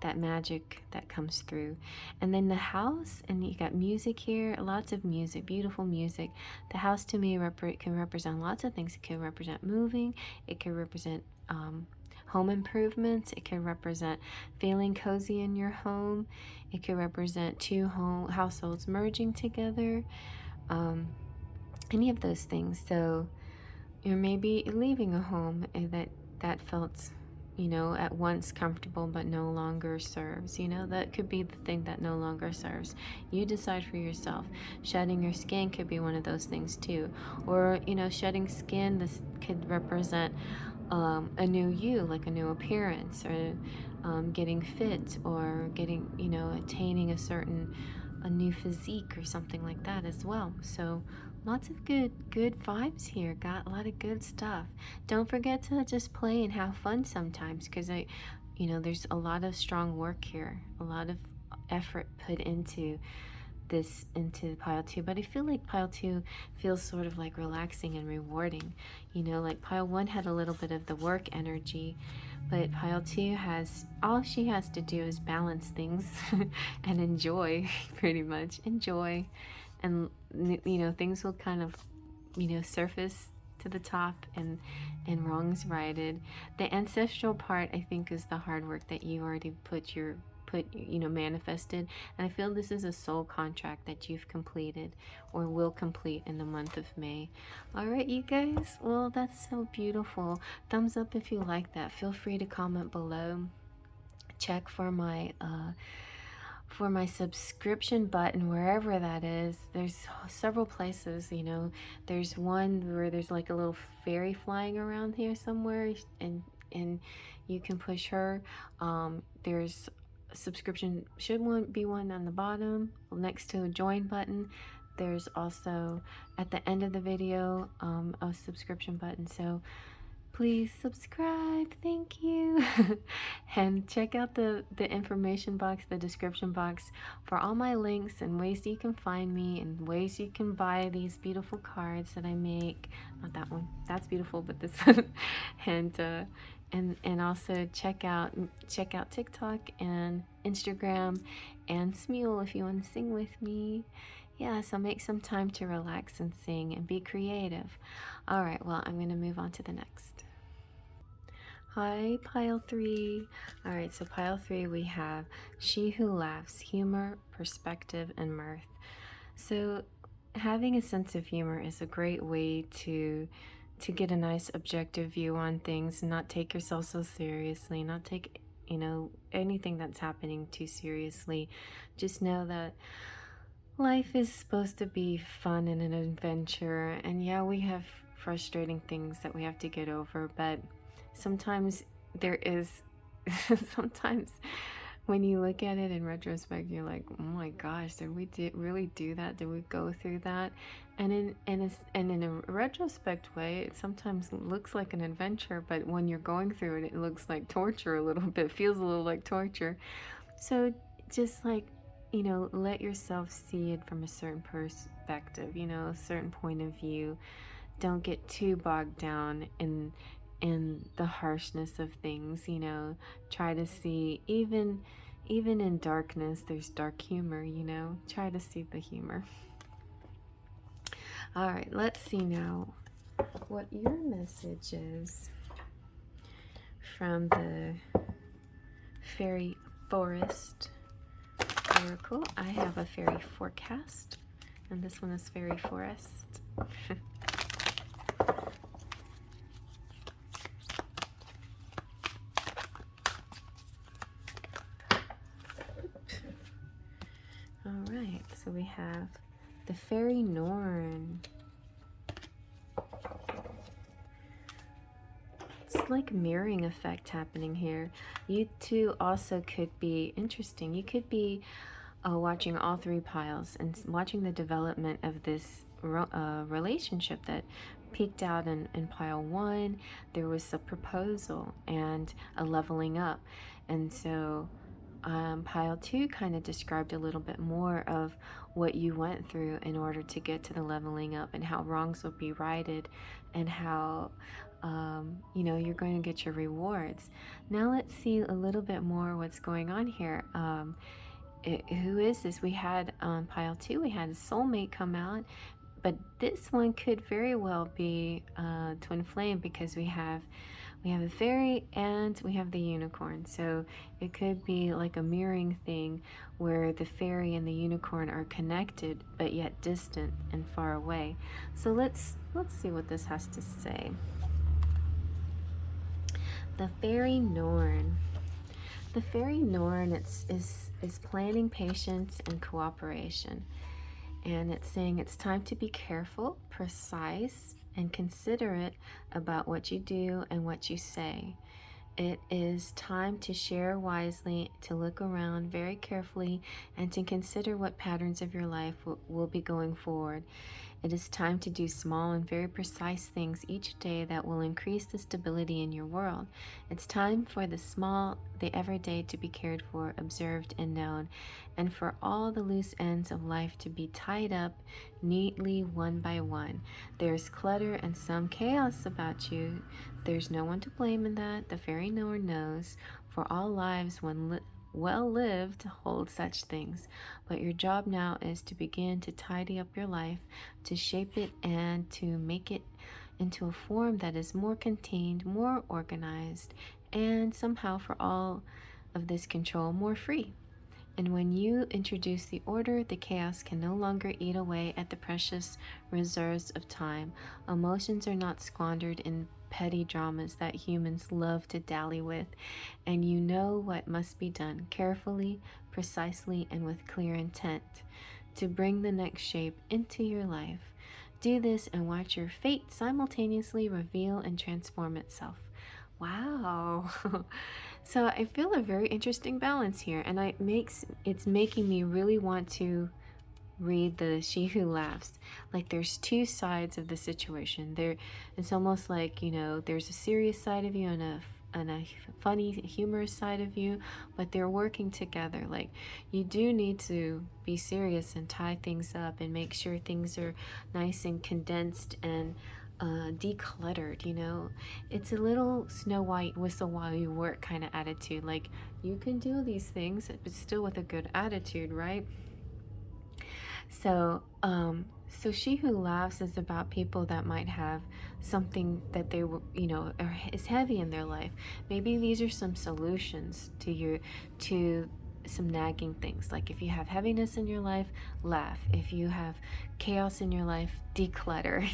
that magic that comes through. And then the house, and you got music here, lots of music, beautiful music. The house to me can represent lots of things. It can represent moving, it can represent home improvements, it can represent feeling cozy in your home, it can represent 2 households merging together. Any of those things. So you're maybe leaving a home that felt, at once comfortable but no longer serves. That could be the thing that no longer serves. You decide for yourself. Shedding your skin could be one of those things too. Or, shedding skin, this could represent a new you, like a new appearance, or getting fit, or getting, you know, attaining a new physique or something like that as well. So lots of good vibes here. Got a lot of good stuff. Don't forget to just play and have fun sometimes, because you know, there's a lot of strong work here, a lot of effort put into pile 2, but I feel like pile 2 feels sort of like relaxing and rewarding. You know, like pile 1 had a little bit of the work energy, but pile 2 has, all she has to do is balance things and enjoy. Pretty much enjoy, and you know, things will kind of, you know, surface to the top, and wrongs righted. The ancestral part, I think, is the hard work that you already you know, manifested, and I feel this is a soul contract that you've completed or will complete in the month of May. All right, you guys, well, that's so beautiful. Thumbs up if you like that. Feel free to comment below. Check for my subscription button, wherever that is. There's several places, you know. There's one where there's like a little fairy flying around here somewhere, and you can push her. There's subscription, should be one on the bottom next to a join button. There's also at the end of the video a subscription button, so please subscribe, thank you. And check out the information box, the description box, for all my links and ways you can find me, and ways you can buy these beautiful cards that I make. Not that one, that's beautiful, but this one. And also check out TikTok and Instagram and Smule if you want to sing with me. Yeah, so make some time to relax and sing and be creative. All right, well, I'm going to move on to the next. Hi, pile 3. All right, so pile 3, we have She Who Laughs, humor, perspective, and mirth. So having a sense of humor is a great way to get a nice objective view on things, and not take yourself so seriously, not take, you know, anything that's happening too seriously. Just know that life is supposed to be fun and an adventure, and yeah, we have frustrating things that we have to get over, but sometimes there is sometimes when you look at it in retrospect, you're like, oh my gosh, did we really do that? Did we go through that? And in a retrospect way, it sometimes looks like an adventure, but when you're going through it, it looks like torture a little bit, feels a little like torture. So just like, you know, let yourself see it from a certain perspective, you know, a certain point of view. Don't get too bogged down in the harshness of things, you know. Try to see, even in darkness, there's dark humor, you know. Try to see the humor. All right, let's see now what your message is from the Fairy Forest Oracle. I have a fairy forecast, and this one is Fairy Forest. All right, so we have the Faery Norn. It's like mirroring effect happening here. You two also could be interesting. You could be watching all 3 piles and watching the development of this relationship that peaked out in pile 1. There was a proposal and a leveling up, and so pile 2 kind of described a little bit more of what you went through in order to get to the leveling up, and how wrongs will be righted, and how you know, you're going to get your rewards. Now let's see a little bit more what's going on here. Who is this? We had on pile 2, we had a soulmate come out, but this one could very well be twin flame, because we have a fairy and we have the unicorn. So it could be like a mirroring thing where the fairy and the unicorn are connected but yet distant and far away. So let's see what this has to say. The Faery Norn. The Faery Norn is planning patience and cooperation. And it's saying it's time to be careful, precise, and considerate about what you do and what you say. It is time to share wisely, to look around very carefully, and to consider what patterns of your life will be going forward. It is time to do small and very precise things each day that will increase the stability in your world. It's time for the small, the everyday to be cared for, observed, and known, and for all the loose ends of life to be tied up neatly one by one. There's clutter and some chaos about you. There's no one to blame in that. The Faery Norn knows, for all lives well lived hold such things. But your job now is to begin to tidy up your life, to shape it, and to make it into a form that is more contained, more organized, and somehow for all of this control more free. And when you introduce the order, the chaos can no longer eat away at the precious reserves of time. Emotions are not squandered in petty dramas that humans love to dally with, and you know what must be done carefully, precisely, and with clear intent to bring the next shape into your life. Do this and watch your fate simultaneously reveal and transform itself. Wow. So I feel a very interesting balance here, and it's making me really want to read the She Who Laughs. Like there's two sides of the situation. It's almost like, there's a serious side of you and a funny, humorous side of you, but they're working together. Like you do need to be serious and tie things up and make sure things are nice and condensed and decluttered. It's a little Snow White whistle while you work kind of attitude. Like you can do these things but still with a good attitude, right? So She Who Laughs is about people that might have something that they were, is heavy in their life. Maybe these are some solutions to some nagging things. Like if you have heaviness in your life, laugh. If you have chaos in your life, declutter.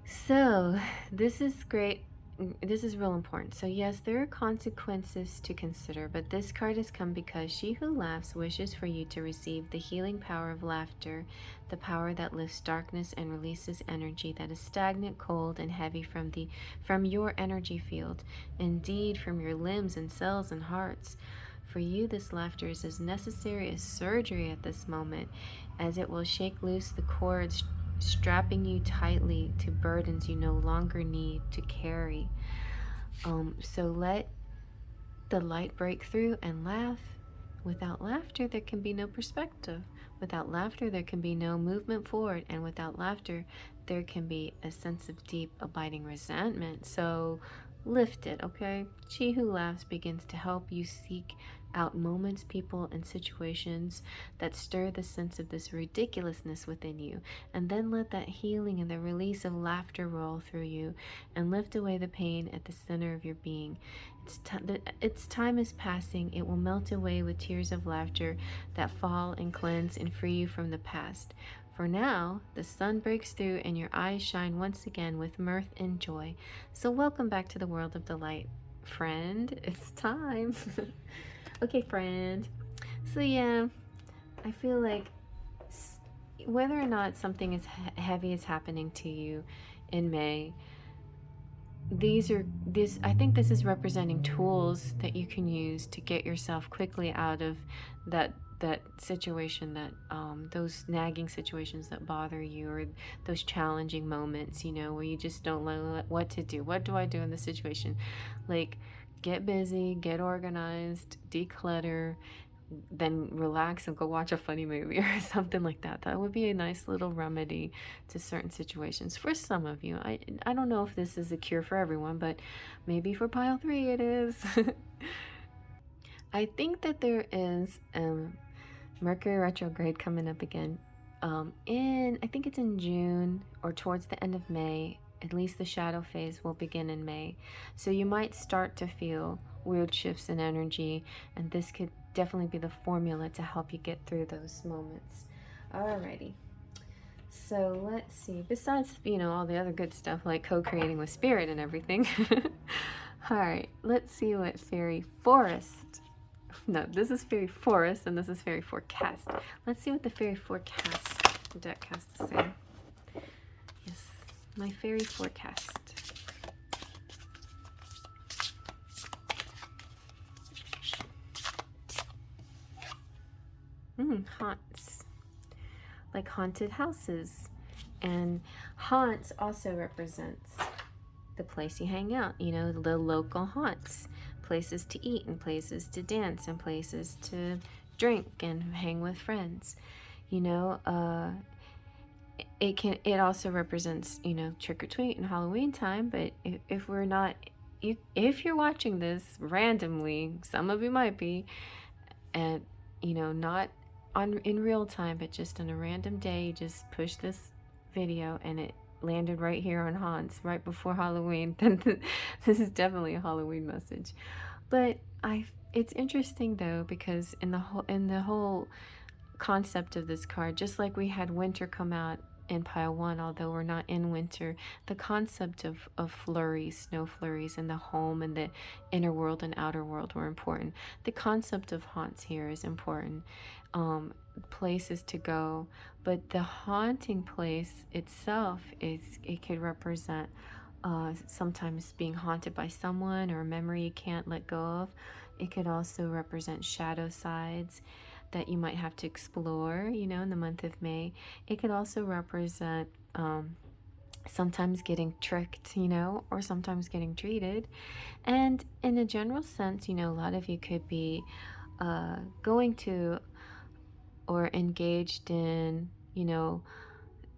So this is great. This is real important. So yes, there are consequences to consider, but this card has come because She Who Laughs wishes for you to receive the healing power of laughter, the power that lifts darkness and releases energy that is stagnant, cold, and heavy from your energy field, indeed from your limbs and cells and hearts. For you, this laughter is as necessary as surgery at this moment, as it will shake loose the cords strapping you tightly to burdens you no longer need to carry. So let the light break through and laugh. Without laughter, there can be no perspective. Without laughter, there can be no movement forward. And without laughter, there can be a sense of deep, abiding resentment. So lift it, okay? She Who Laughs begins to help you seek out moments, people, and situations that stir the sense of this ridiculousness within you, and then let that healing and the release of laughter roll through you and lift away the pain at the center of your being. Its time is passing. It will melt away with tears of laughter that fall and cleanse and free you from the past. For now, the sun breaks through and your eyes shine once again with mirth and joy. So welcome back to the world of delight, friend. It's time. Okay, friend. So yeah, I feel like whether or not something is heavy is happening to you in May, I think this is representing tools that you can use to get yourself quickly out of that situation, that those nagging situations that bother you, or those challenging moments, where you just don't know what to do. What do I do in this situation? Like, get busy, get organized, declutter, then relax and go watch a funny movie or something like that. That would be a nice little remedy to certain situations for some of you. I don't know if this is a cure for everyone, but maybe for pile 3 it is. I think that there is Mercury retrograde coming up again I think it's in June or towards the end of May. At least the shadow phase will begin in May. So you might start to feel weird shifts in energy, and this could definitely be the formula to help you get through those moments. Alrighty. So let's see. Besides, all the other good stuff like co-creating with spirit and everything. Alright, let's see what Fairy Forest. No, this is Fairy Forest and this is Fairy Forecast. Let's see what the Fairy Forecast the deck has to say. Yes, my fairy forecast. Haunts. Like haunted houses. And haunts also represents the place you hang out, you know, the local haunts. Places to eat and places to dance and places to drink and hang with friends. You know, it also represents, you know, trick or treat and Halloween time. But if we're not, if you're watching this randomly, some of you might be, and you know, not in real time, but just on a random day, you just push this video and it landed right here on haunts right before Halloween, then this is definitely a Halloween message. But it's interesting though, because in the whole concept of this card, just like we had winter come out in pile 1, although we're not in winter, the concept of flurries, snow flurries, and the home and the inner world and outer world were important. The concept of haunts here is important. Places to go, but the haunting place itself it could represent sometimes being haunted by someone or a memory you can't let go of. It could also represent shadow sides that you might have to explore, you know, in the month of May. It could also represent sometimes getting tricked, you know, or sometimes getting treated. And in a general sense, you know, a lot of you could be going to or engaged in, you know,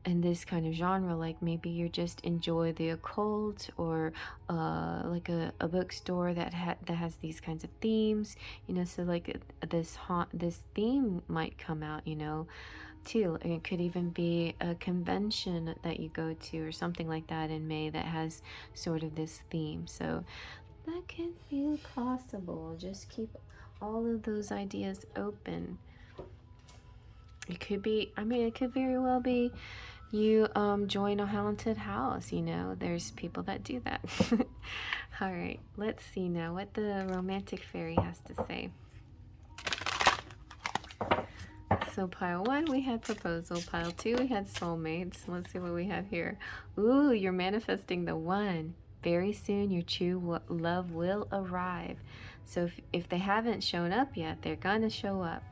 in this kind of genre, like maybe you just enjoy the occult, or like a bookstore that has these kinds of themes, you know. So like this theme might come out, you know, too. It could even be a convention that you go to or something like that in May that has sort of this theme. So that could be possible. Just keep all of those ideas open. It could be, I mean, it could very well be you join a haunted house, you know. There's people that do that. All right, let's see now what the romantic fairy has to say. So pile 1, we had proposal. Pile 2, we had soulmates. Let's see what we have here. Ooh, you're manifesting the one. Very soon your true love will arrive. So if they haven't shown up yet, they're gonna show up.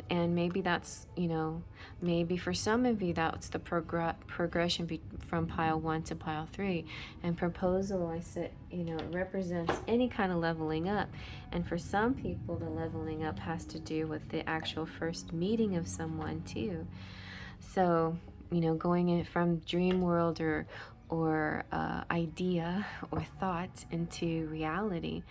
And maybe that's, you know, maybe for some of you that's the progression from pile 1 to pile 3. And proposal, I said, you know, it represents any kind of leveling up. And for some people, the leveling up has to do with the actual first meeting of someone too. So, you know, going in from dream world or idea or thought into reality.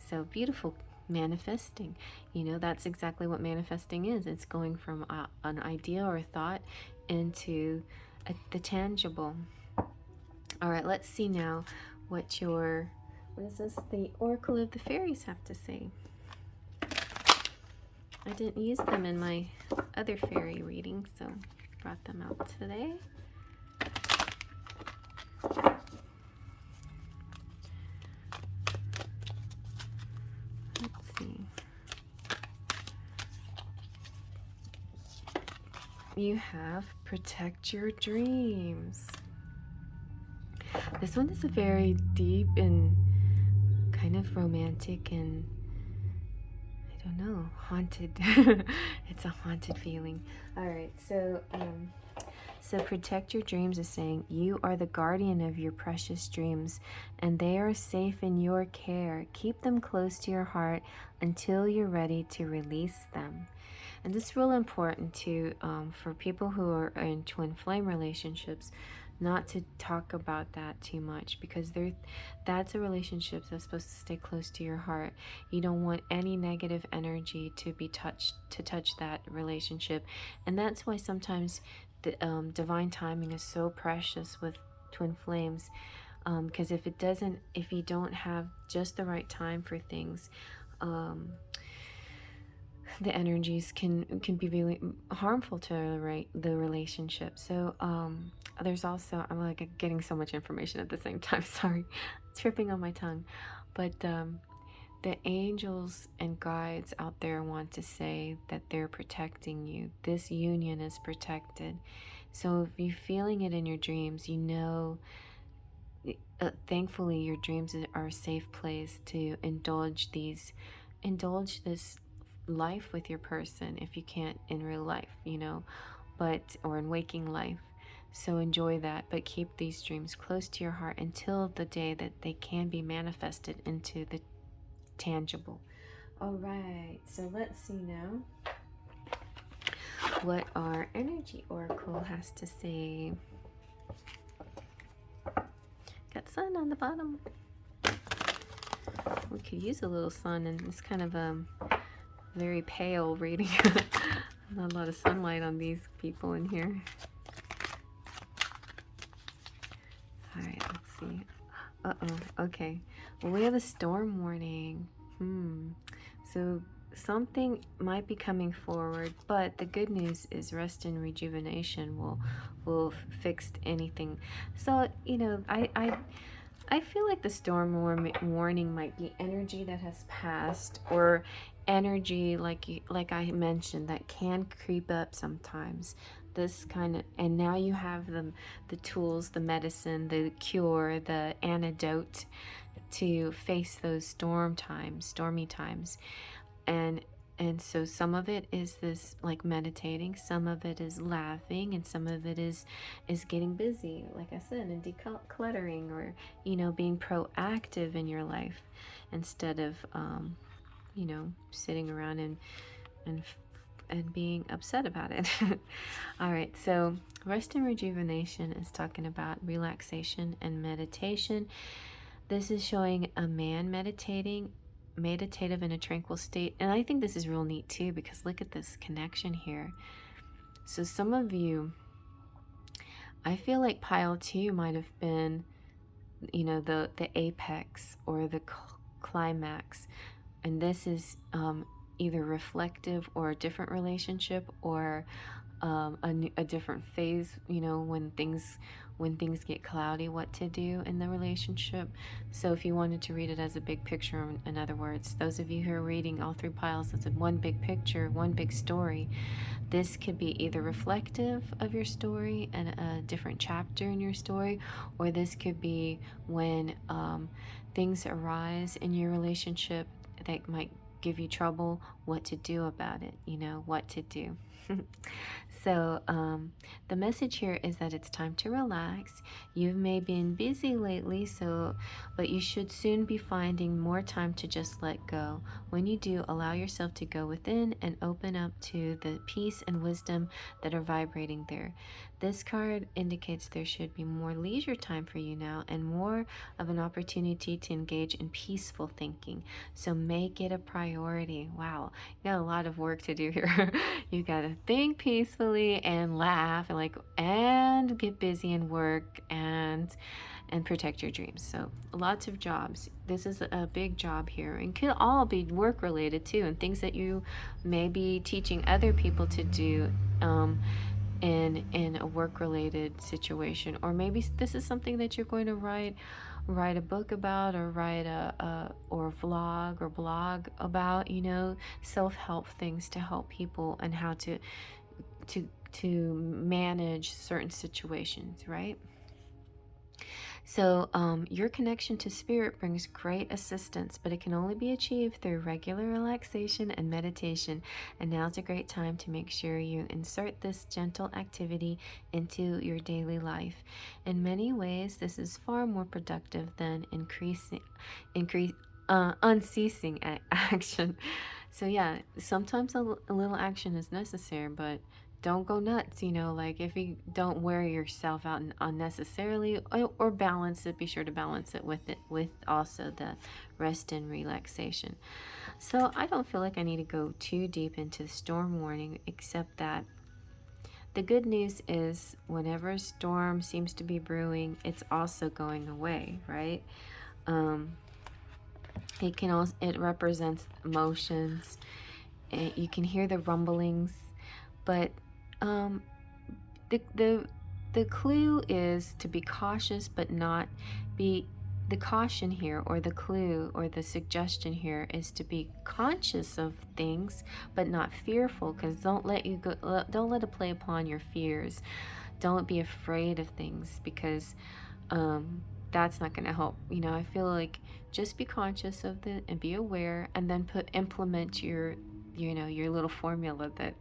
So beautiful. Manifesting, you know, that's exactly what manifesting is. It's going from an idea or a thought into the tangible. All right, let's see now what is this, the Oracle of the Fairies have to say. I didn't use them in my other fairy reading, so brought them out today. Let's see. You have protect your dreams. This one is a very deep and kind of romantic and, I don't know, haunted. It's a haunted feeling. All right, so protect your dreams is saying you are the guardian of your precious dreams and they are safe in your care. Keep them close to your heart until you're ready to release them. And this is real important too, for people who are in twin flame relationships, not to talk about that too much, because that's a relationship that's supposed to stay close to your heart. You don't want any negative energy to touch that relationship. And that's why sometimes the divine timing is so precious with twin flames, because if you don't have just the right time for things, the energies can be really harmful to the relationship. So there's also, I'm like getting so much information at the same time, sorry, tripping on my tongue, but the angels and guides out there want to say that they're protecting you. This union is protected. So if you're feeling it in your dreams, you know, thankfully your dreams are a safe place to indulge this life with your person if you can't in real life, you know, or in waking life. So enjoy that, but keep these dreams close to your heart until the day that they can be manifested into the tangible. All right, so let's see now what our energy oracle has to say. Got sun on the bottom. We could use a little sun, and it's kind of a very pale reading. Not a lot of sunlight on these people in here. All right, let's see. Uh-oh, okay. Well, we have a storm warning. So something might be coming forward, but the good news is rest and rejuvenation will fix anything. So, you know, I feel like the storm warning might be energy that has passed, or energy like I mentioned that can creep up sometimes. This kind of, and now you have the tools, the medicine, the cure, the antidote to face those stormy times. And so some of it is this, like, meditating, some of it is laughing, and some of it is getting busy, like I said, and decluttering, or, you know, being proactive in your life instead of you know, sitting around and being upset about it. All right, so rest and rejuvenation is talking about relaxation and meditation. This is showing a man meditative in a tranquil state. And I think this is real neat too, because look at this connection here. So some of you, I feel like pile 2 might have been, you know, the apex or the climax. And this is either reflective or a different relationship, or a different phase, you know, when things get cloudy, what to do in the relationship. So if you wanted to read it as a big picture, in other words, those of you who are reading all 3 piles as one big picture, one big story, this could be either reflective of your story and a different chapter in your story, or this could be when things arise in your relationship that might give you trouble, what to do about it, you know, what to do. So the message here is that it's time to relax. You may been busy lately, but you should soon be finding more time to just let go. When you do, allow yourself to go within and open up to the peace and wisdom that are vibrating there. This card indicates there should be more leisure time for you now, and more of an opportunity to engage in peaceful thinking. So make it a priority. Wow, you got a lot of work to do here. You got to think peacefully and laugh and get busy and work and protect your dreams. So lots of jobs. This is a big job here, and could all be work related too, and things that you may be teaching other people to do in a work related situation. Or maybe this is something that you're going to write a book about, or write or vlog or blog about, you know, self-help things to help people and how to manage certain situations, right? So your connection to spirit brings great assistance, but it can only be achieved through regular relaxation and meditation. And now's a great time to make sure you insert this gentle activity into your daily life. In many ways, this is far more productive than unceasing action. So yeah, sometimes a little action is necessary, but don't go nuts, you know, like if you don't wear yourself out unnecessarily, or balance it, be sure to balance it with also the rest and relaxation. So I don't feel like I need to go too deep into the storm warning, except that the good news is whenever a storm seems to be brewing, it's also going away, right? It represents emotions. You can hear the rumblings, but the clue is to be cautious, but not be the caution here, or the clue, or the suggestion here is to be conscious of things, but not fearful, because don't let it play upon your fears. Don't be afraid of things, because that's not going to help. I feel like just be conscious of it and be aware, and then implement your little formula that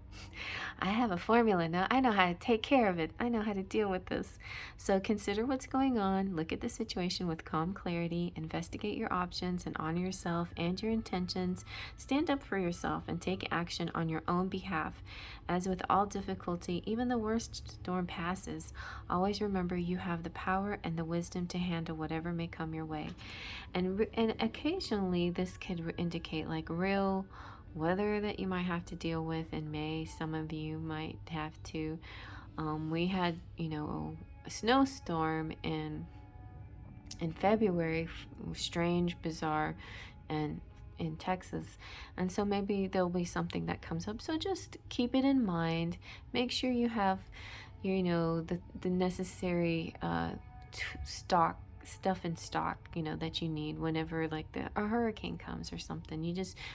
I have a formula now. I know how to take care of it. I know how to deal with this. So consider what's going on. Look at the situation with calm clarity. Investigate your options and honor yourself and your intentions. Stand up for yourself and take action on your own behalf. As with all difficulty, even the worst storm passes. Always remember you have the power and the wisdom to handle whatever may come your way. And occasionally this could indicate like real weather that you might have to deal with in May. Some of you might have to. We had, a snowstorm in February, strange, bizarre, and in Texas, and so maybe there'll be something that comes up. So just keep it in mind. Make sure you have, the necessary stuff in stock, that you need whenever like a hurricane comes or something.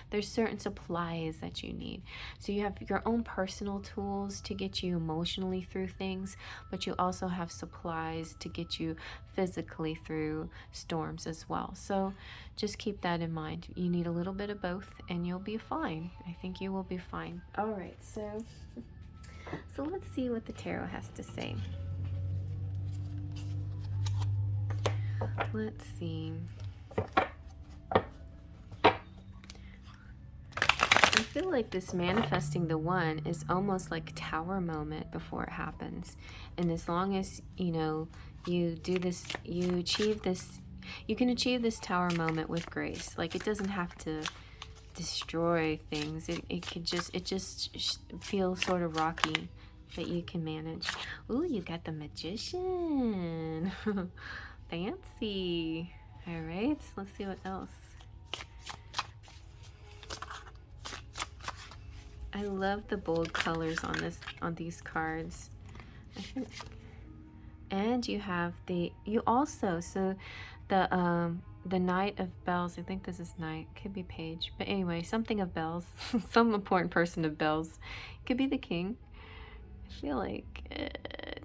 There's certain supplies that you need. So you have your own personal tools to get you emotionally through things, but you also have supplies to get you physically through storms as well. So just keep that in mind. You need a little bit of both and you'll be fine. I think you will be fine. All right, so let's see what the tarot has to say. Let's see. I feel like this manifesting the one is almost like a tower moment before it happens. And as long as, you do this, you achieve this, you can achieve this tower moment with grace. Like it doesn't have to destroy things. It just feels sort of rocky, but you can manage. Ooh, you got the Magician. Fancy. All right, let's see what else. I love the bold colors on these cards. And you have the Knight of Bells. I think this is Knight. Could be Page, but anyway, something of bells. Some important person of bells. Could be the King. I feel like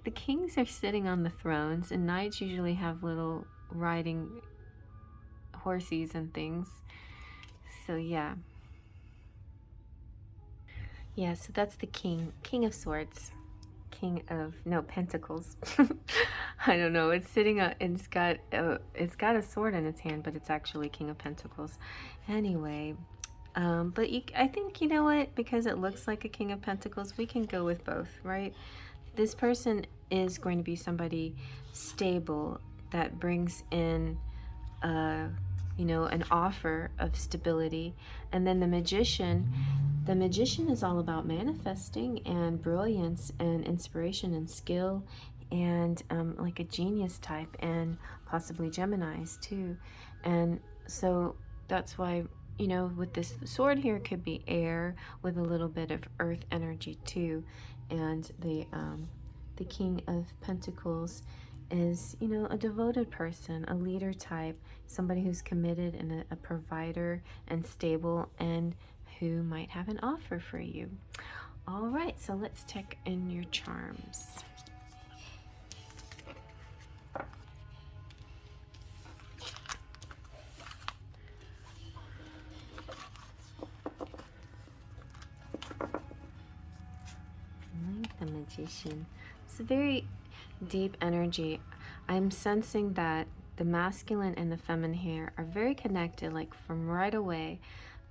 the kings are sitting on the thrones, and knights usually have little riding horses and things. So yeah, so that's the king of swords, king of pentacles. I don't know, it's sitting it's got a sword in its hand, but it's actually King of Pentacles anyway. But I think, you know what, because it looks like a King of Pentacles, we can go with both, right? This person is going to be somebody stable that brings in, an offer of stability. And then the Magician is all about manifesting and brilliance and inspiration and skill and like a genius type, and possibly Geminis too. And so that's why, with this sword here, it could be air with a little bit of earth energy too. And the King of Pentacles is, a devoted person, a leader type, somebody who's committed and a provider and stable, and who might have an offer for you. All right, so let's check in your charms. The Magician. It's a very deep energy. I'm sensing that the masculine and the feminine here are very connected. Like from right away,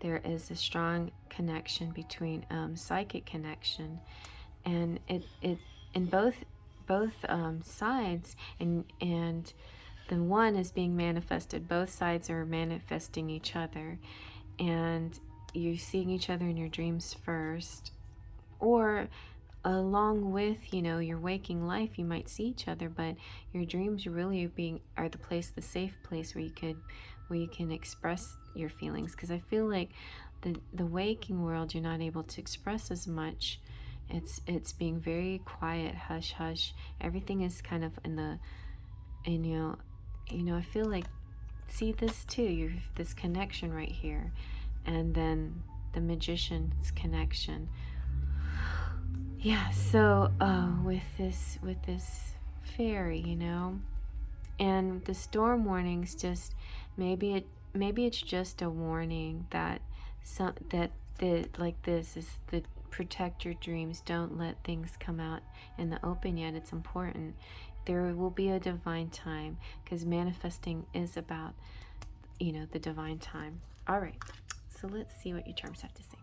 there is a strong connection between psychic connection, and it in both sides, and the one is being manifested. Both sides are manifesting each other, and you're seeing each other in your dreams first, or along with your waking life. You might see each other, but your dreams really are the safe place where you can express your feelings. Because I feel like the waking world, you're not able to express as much. It's being very quiet, hush hush. Everything is kind of I feel like see this too. You have this connection right here, and then the Magician's connection. Yeah. So with this fairy, you know, and the storm warnings, just maybe it's just a warning that like this is the protect your dreams. Don't let things come out in the open yet. It's important. There will be a divine time, because manifesting is about, you know, the divine time. All right, so let's see what your charms have to say.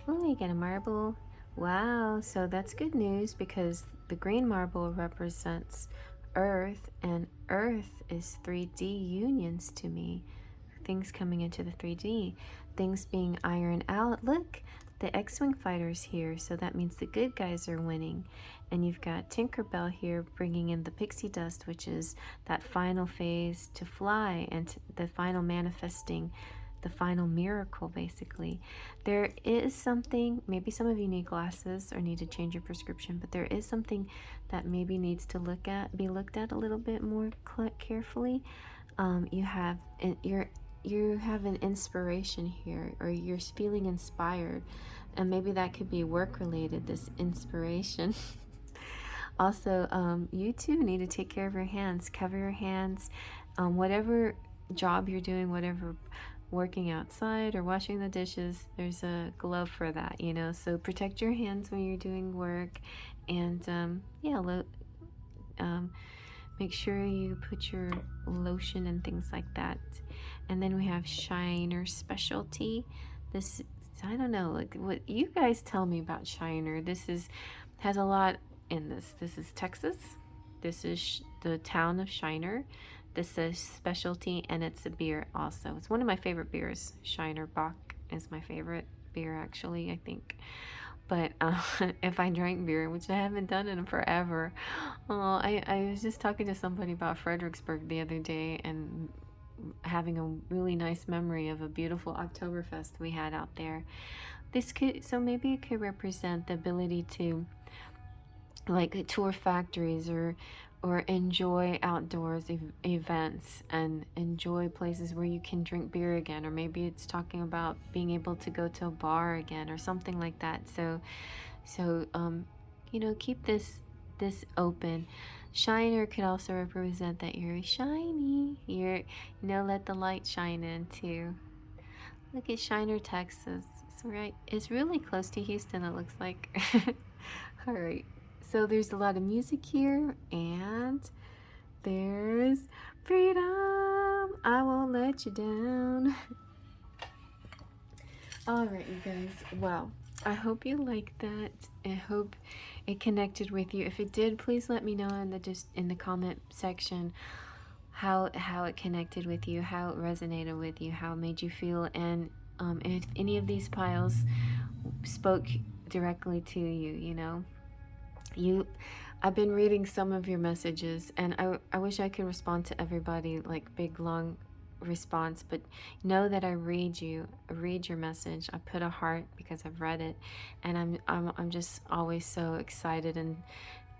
Oh, you get a marble. Wow, so that's good news, because the green marble represents earth, and earth is 3D unions to me. Things coming into the 3D, things being ironed out. Look, the X-Wing fighter's here, so that means the good guys are winning. And you've got Tinkerbell here bringing in the pixie dust, which is that final phase to fly, and the final manifesting, the final miracle, basically. There is something, maybe some of you need glasses or need to change your prescription, but there is something that maybe needs to be looked at a little bit more carefully. You have an inspiration here, or you're feeling inspired, and maybe that could be work related, this inspiration. Also, you too need to take care of your hands. Cover your hands. Whatever job you're doing, whatever, working outside or washing the dishes, there's a glove for that, you know. So protect your hands when you're doing work, and make sure you put your lotion and things like that. And then we have Shiner Specialty. This, I don't know, like, what you guys tell me about Shiner. This has a lot in this. This is Texas. This is the town of Shiner. This is Specialty, and it's a beer also. It's one of my favorite beers. Shiner Bock is my favorite beer, actually, I think. But if I drank beer, which I haven't done in forever, I was just talking to somebody about Fredericksburg the other day, and having a really nice memory of a beautiful Oktoberfest we had out there. So maybe it could represent the ability to, like, tour factories, or enjoy outdoors events, and enjoy places where you can drink beer again. Or maybe it's talking about being able to go to a bar again, or something like that. So you know, keep this open. Shiner could also represent that you're shiny. You know, let the light shine in too. Look at Shiner, Texas. It's really close to Houston, it looks like. All right. So there's a lot of music here, and there's freedom. I won't let you down. All right, you guys. Well, I hope you liked that. I hope it connected with you. If it did, please let me know in the comment section how it connected with you, how it resonated with you, how it made you feel, and if any of these piles spoke directly to you. You know, I've been reading some of your messages, and I wish I could respond to everybody, like big long response, but know that I read your message. I put a heart because I've read it, and I'm just always so excited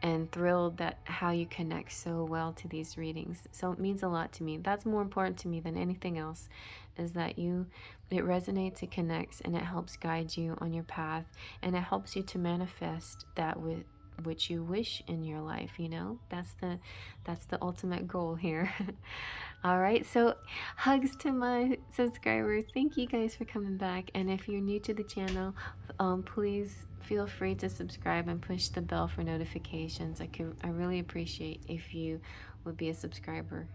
and thrilled that how you connect so well to these readings. So it means a lot to me. That's more important to me than anything else, is that it resonates, it connects, and it helps guide you on your path, and it helps you to manifest that with which you wish in your life. You know, that's the ultimate goal here. All right, so hugs to my subscribers. Thank you guys for coming back, and if you're new to the channel, please feel free to subscribe and push the bell for notifications. I really appreciate if you would be a subscriber.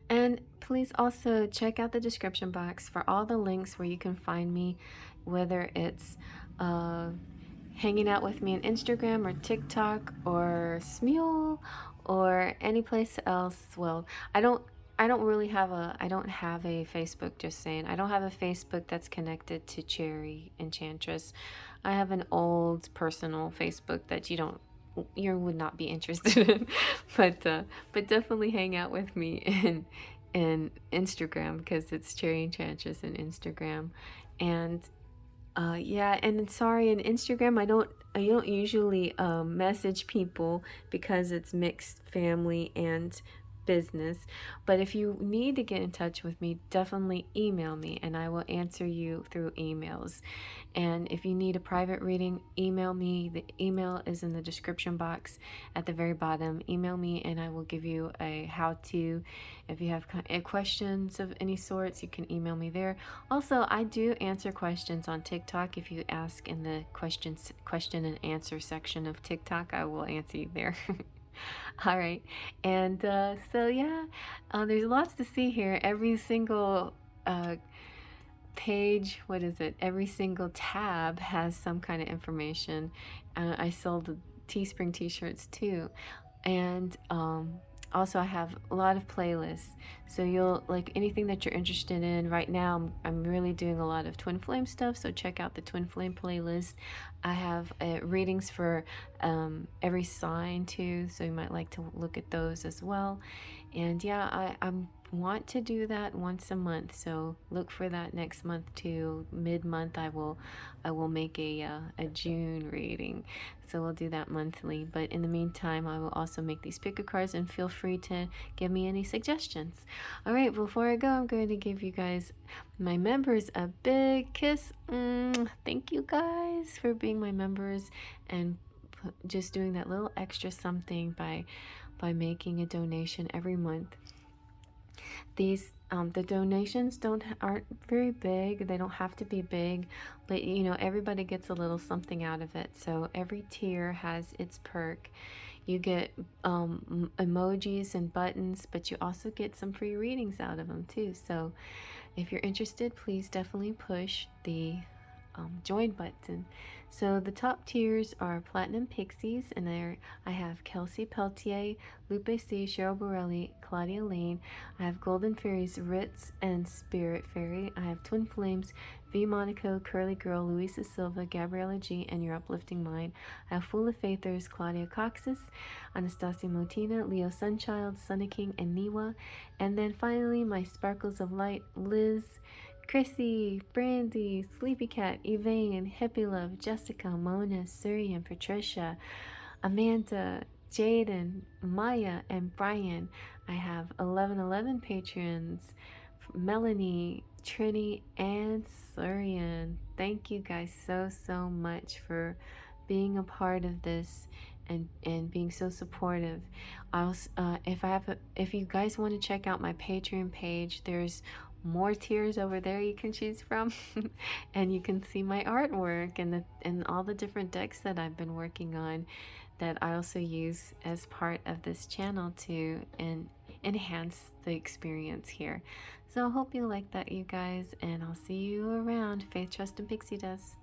And please also check out the description box for all the links where you can find me, whether it's hanging out with me on Instagram or TikTok or Smule or any place else. Well, I don't have a Facebook, just saying. I don't have a Facebook that's connected to Cherry Enchantress. I have an old personal Facebook that you would not be interested in. But definitely hang out with me in Instagram, because it's Cherry Enchantress in Instagram. And yeah, and sorry, in Instagram I don't usually message people because it's mixed family and business. But if you need to get in touch with me, definitely email me and I will answer you through emails. And if you need a private reading, email me. The email is in the description box at the very bottom. Email me and I will give you a how to. If you have questions of any sorts, you can email me there. Also, I do answer questions on TikTok. If you ask in the question and answer section of TikTok, I will answer you there. All right. And so, yeah, there's lots to see here. Every single page, what is it? Every single tab has some kind of information. I sold Teespring t-shirts too. And also I have a lot of playlists, so you'll like anything that you're interested in. Right now I'm really doing a lot of twin flame stuff, so check out the twin flame playlist. I have readings for every sign too, so you might like to look at those as well. And yeah, I want to do that once a month, so look for that next month too. Mid-month I will make a June reading, so we'll do that monthly. But in the meantime, I will also make these picker cards, and feel free to give me any suggestions. All right, before I go, I'm going to give you guys, my members, a big kiss. Thank you guys for being my members and just doing that little extra something by making a donation every month. These the donations aren't very big. They don't have to be big, but you know, everybody gets a little something out of it. So every tier has its perk. You get emojis and buttons, but you also get some free readings out of them too. So if you're interested, please definitely push the join button. So the top tiers are Platinum Pixies, and there I have Kelsey Peltier, Lupe C, Cheryl Borelli, Claudia Lane. I have Golden Fairies, Ritz and Spirit Fairy. I have Twin Flames, V Monaco, Curly Girl, Luisa Silva, Gabriella G, and Your Uplifting Mind. I have Full of Faithers, Claudia Coxis, Anastasia Motina, Leo Sunchild, Sunny King, and Niwa. And then finally my Sparkles of Light, Liz, Chrissy, Brandy, Sleepy Cat, Evane, Hippie Love, Jessica, Mona, Suri, and Patricia, Amanda, Jaden, Maya, and Brian. I have 1111 patrons, Melanie, Trini, and Surian. Thank you guys so much for being a part of this and being so supportive. If you guys want to check out my Patreon page, there's more tiers over there you can choose from. And you can see my artwork and all the different decks that I've been working on, that I also use as part of this channel to enhance the experience here. So I hope you like that, you guys, and I'll see you around. Faith, Trust, and Pixie Dust.